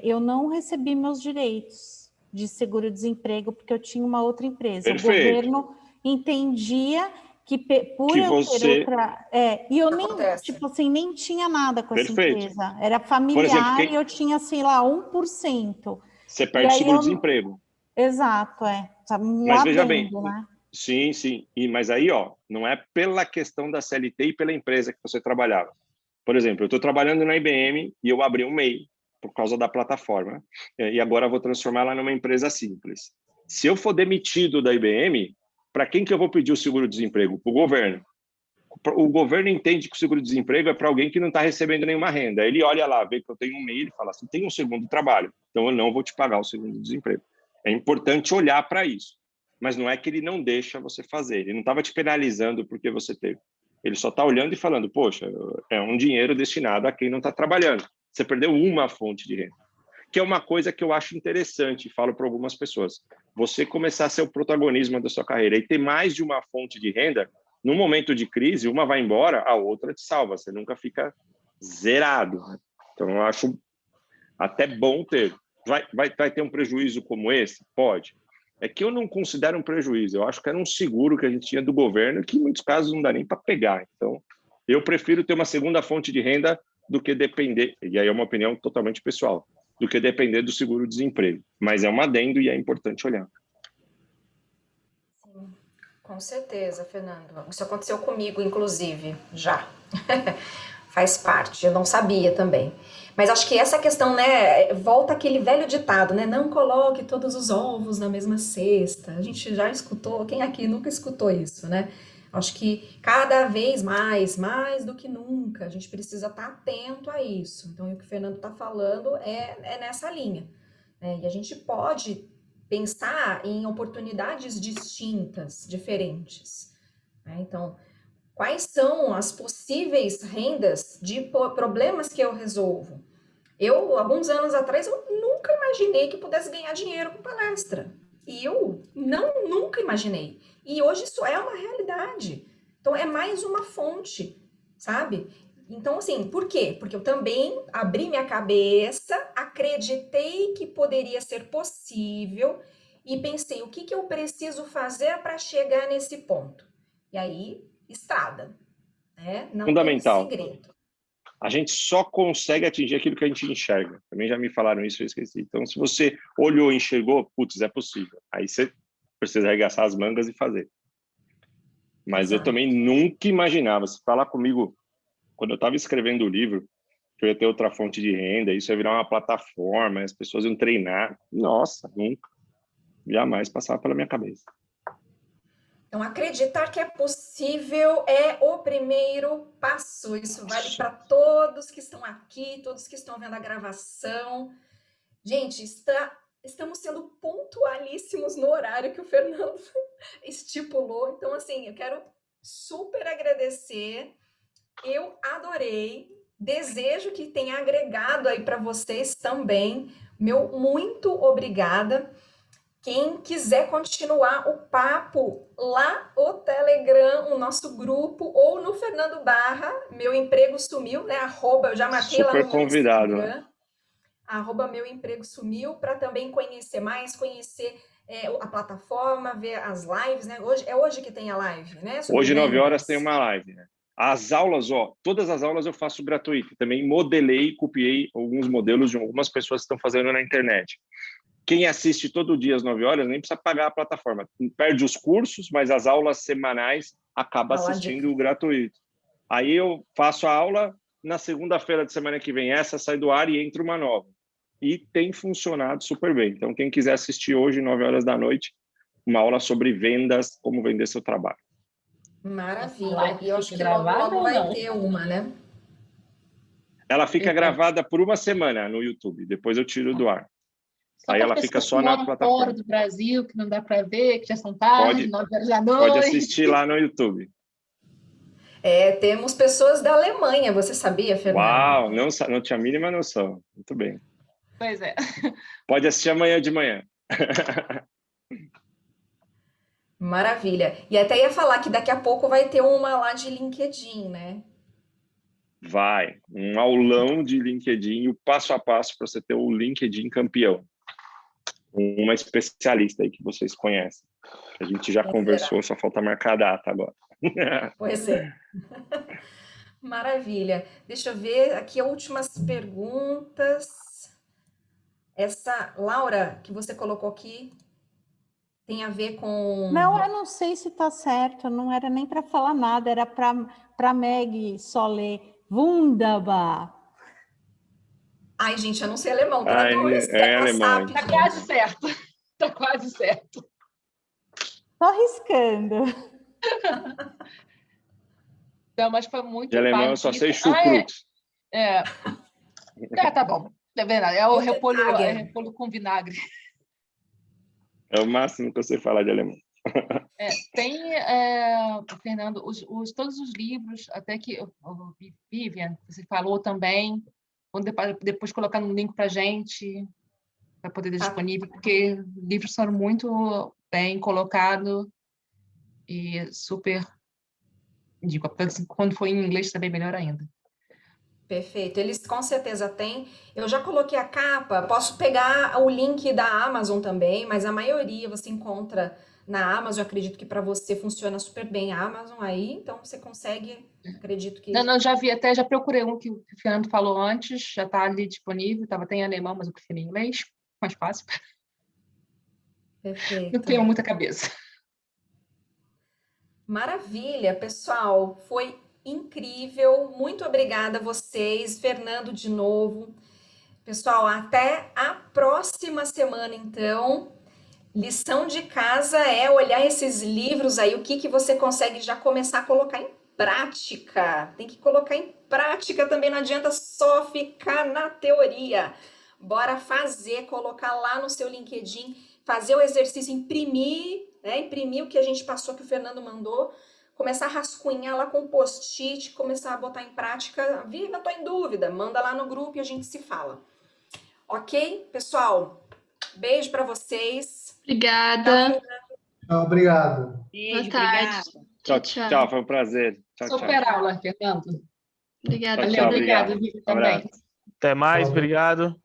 eu não recebi meus direitos de seguro-desemprego porque eu tinha uma outra empresa. Perfeito. O governo entendia que por que eu você... ter outra... e eu nem, Acontece. tipo assim, nem tinha nada com essa Perfeito. empresa. Era familiar. Por exemplo, e eu tinha, sei lá, 1%. Você perde seguro-desemprego. Exato, sabe, Mas veja bem, né? sim. Mas aí, não é pela questão da CLT e pela empresa que você trabalhava. Por exemplo, eu estou trabalhando na IBM e eu abri um MEI por causa da plataforma e agora vou transformá-la numa empresa simples. Se eu for demitido da IBM, para quem que eu vou pedir o seguro-desemprego? Para o governo. O governo entende que o seguro-desemprego é para alguém que não está recebendo nenhuma renda. Ele olha lá, vê que eu tenho um MEI, ele fala assim, tem um segundo trabalho, então eu não vou te pagar o segundo-desemprego. É importante olhar para isso, mas não é que ele não deixa você fazer. Ele não estava te penalizando porque você teve. Ele só está olhando e falando, poxa, é um dinheiro destinado a quem não está trabalhando. Você perdeu uma fonte de renda, que é uma coisa que eu acho interessante, e falo para algumas pessoas. Você começar a ser o protagonismo da sua carreira e ter mais de uma fonte de renda, no momento de crise, uma vai embora, a outra te salva. Você nunca fica zerado. Então, eu acho até bom ter. Vai ter um prejuízo como esse? Pode. É que eu não considero um prejuízo. Eu acho que era um seguro que a gente tinha do governo que, em muitos casos, não dá nem para pegar. Então, eu prefiro ter uma segunda fonte de renda do que depender, e aí é uma opinião totalmente pessoal, do que depender do seguro-desemprego. Mas é um adendo e é importante olhar. Sim, com certeza, Fernando. Isso aconteceu comigo, inclusive, já. Faz parte, eu não sabia também. Mas acho que essa questão, né, volta aquele velho ditado, né, não coloque todos os ovos na mesma cesta. A gente já escutou, quem aqui nunca escutou isso, né? Acho que cada vez mais do que nunca, a gente precisa estar atento a isso. Então, o que o Fernando está falando é nessa linha, né? E a gente pode pensar em oportunidades distintas, diferentes, né? Então, quais são as possíveis rendas de problemas que eu resolvo? Alguns anos atrás, eu nunca imaginei que pudesse ganhar dinheiro com palestra. E eu nunca imaginei. E hoje isso é uma realidade. Então, é mais uma fonte, sabe? Então, assim, por quê? Porque eu também abri minha cabeça, acreditei que poderia ser possível e pensei, o que eu preciso fazer para chegar nesse ponto? E aí, estrada, né? Não Fundamental. tem segredo. A gente só consegue atingir aquilo que a gente enxerga. Também já me falaram isso, eu esqueci. Então, se você olhou e enxergou, putz, é possível. Aí você precisa arregaçar as mangas e fazer. Mas Exato. eu também nunca imaginava. Se falar comigo, quando eu estava escrevendo o livro, que eu ia ter outra fonte de renda, isso ia virar uma plataforma, as pessoas iam treinar. Nossa, nunca. Jamais passava pela minha cabeça. Então, acreditar que é possível é o primeiro passo. Isso vale para todos que estão aqui, todos que estão vendo a gravação. Gente, estamos sendo pontualíssimos no horário que o Fernando estipulou. Então, assim, eu quero super agradecer. Eu adorei. Desejo que tenha agregado aí para vocês também. Meu muito obrigada. Quem quiser continuar o papo lá, o Telegram, o nosso grupo, ou no Fernando Barra, meu emprego sumiu, né? @, eu já marquei lá no meu Instagram, @meu emprego sumiu, para também conhecer mais, conhecer a plataforma, ver as lives, né? Hoje que tem a live, né? Hoje, 9 horas, tem uma live, né? As aulas, todas as aulas eu faço gratuito. Também modelei, copiei alguns modelos de algumas pessoas que estão fazendo na internet. Quem assiste todo dia às 9 horas nem precisa pagar a plataforma. Perde os cursos, mas as aulas semanais acaba assistindo gratuito. Aí eu faço a aula, na segunda-feira de semana que vem, essa sai do ar e entra uma nova. E tem funcionado super bem. Então, quem quiser assistir hoje, 9 horas da noite, uma aula sobre vendas, como vender seu trabalho. Maravilha. E eu acho que logo, Gravada logo ou vai não? ter uma, né? Ela fica gravada por uma semana no YouTube, depois eu tiro do ar. Só Aí para ela as fica pessoas só que na moram plataforma. fora do Brasil, que não dá para ver, que já são tarde, 9 horas da noite. Pode assistir lá no YouTube. Temos pessoas da Alemanha, você sabia, Fernando? Uau, não tinha a mínima noção. Muito bem. Pois é. Pode assistir amanhã de manhã. Maravilha. E até ia falar que daqui a pouco vai ter uma lá de LinkedIn, né? Vai. Um aulão de LinkedIn, o passo a passo para você ter o LinkedIn campeão. Uma especialista aí que vocês conhecem. A gente já conversou, só falta marcar a data agora. Pois é. Maravilha. Deixa eu ver aqui as últimas perguntas. Essa, Laura, que você colocou aqui, tem a ver com... Não, eu não sei se está certo, não era nem para falar nada, era para Meg só ler Wunderbar. Ai, gente, eu não sei alemão, traduz, É alemão. Tá quase certo. Tá quase certo. Tô arriscando. Não, mas foi muito De alemão eu só sei chucrut. Tá bom. É verdade. É o repolho com vinagre. É o máximo que eu sei falar de alemão. Tem, Fernando, todos os livros, até que o Vivian, você falou também, vamos depois colocar no link para a gente, para poder ter disponível, porque livros são muito bem colocados e super... Digo, quando for em inglês também melhor ainda. Perfeito, eles com certeza têm. Eu já coloquei a capa, posso pegar o link da Amazon também, mas a maioria você encontra na Amazon. Eu acredito que para você funciona super bem a Amazon aí, então você consegue, acredito que... Não, já vi, até já procurei um que o Fernando falou antes, já está ali disponível, estava até em alemão, mas eu prefiro em inglês, mais fácil. Perfeito. Não tenho muita cabeça. Maravilha, pessoal, foi incrível, muito obrigada a vocês, Fernando de novo. Pessoal, até a próxima semana, então. Lição de casa é olhar esses livros aí, o que você consegue já começar a colocar em prática. Tem que colocar em prática também, não adianta só ficar na teoria. Bora fazer, colocar lá no seu LinkedIn, fazer o exercício, imprimir, né? Imprimir o que a gente passou, que o Fernando mandou, começar a rascunhar lá com post-it, começar a botar em prática. Viva, tô em dúvida, manda lá no grupo e a gente se fala. Ok, pessoal? Beijo para vocês. Obrigada. Obrigado. Boa tarde. Tchau, foi um prazer. Tchau. Super aula, Fernando. Obrigada. Tchau, Obrigado, Vivi, também. Abraço. Até mais, Tchau. obrigado.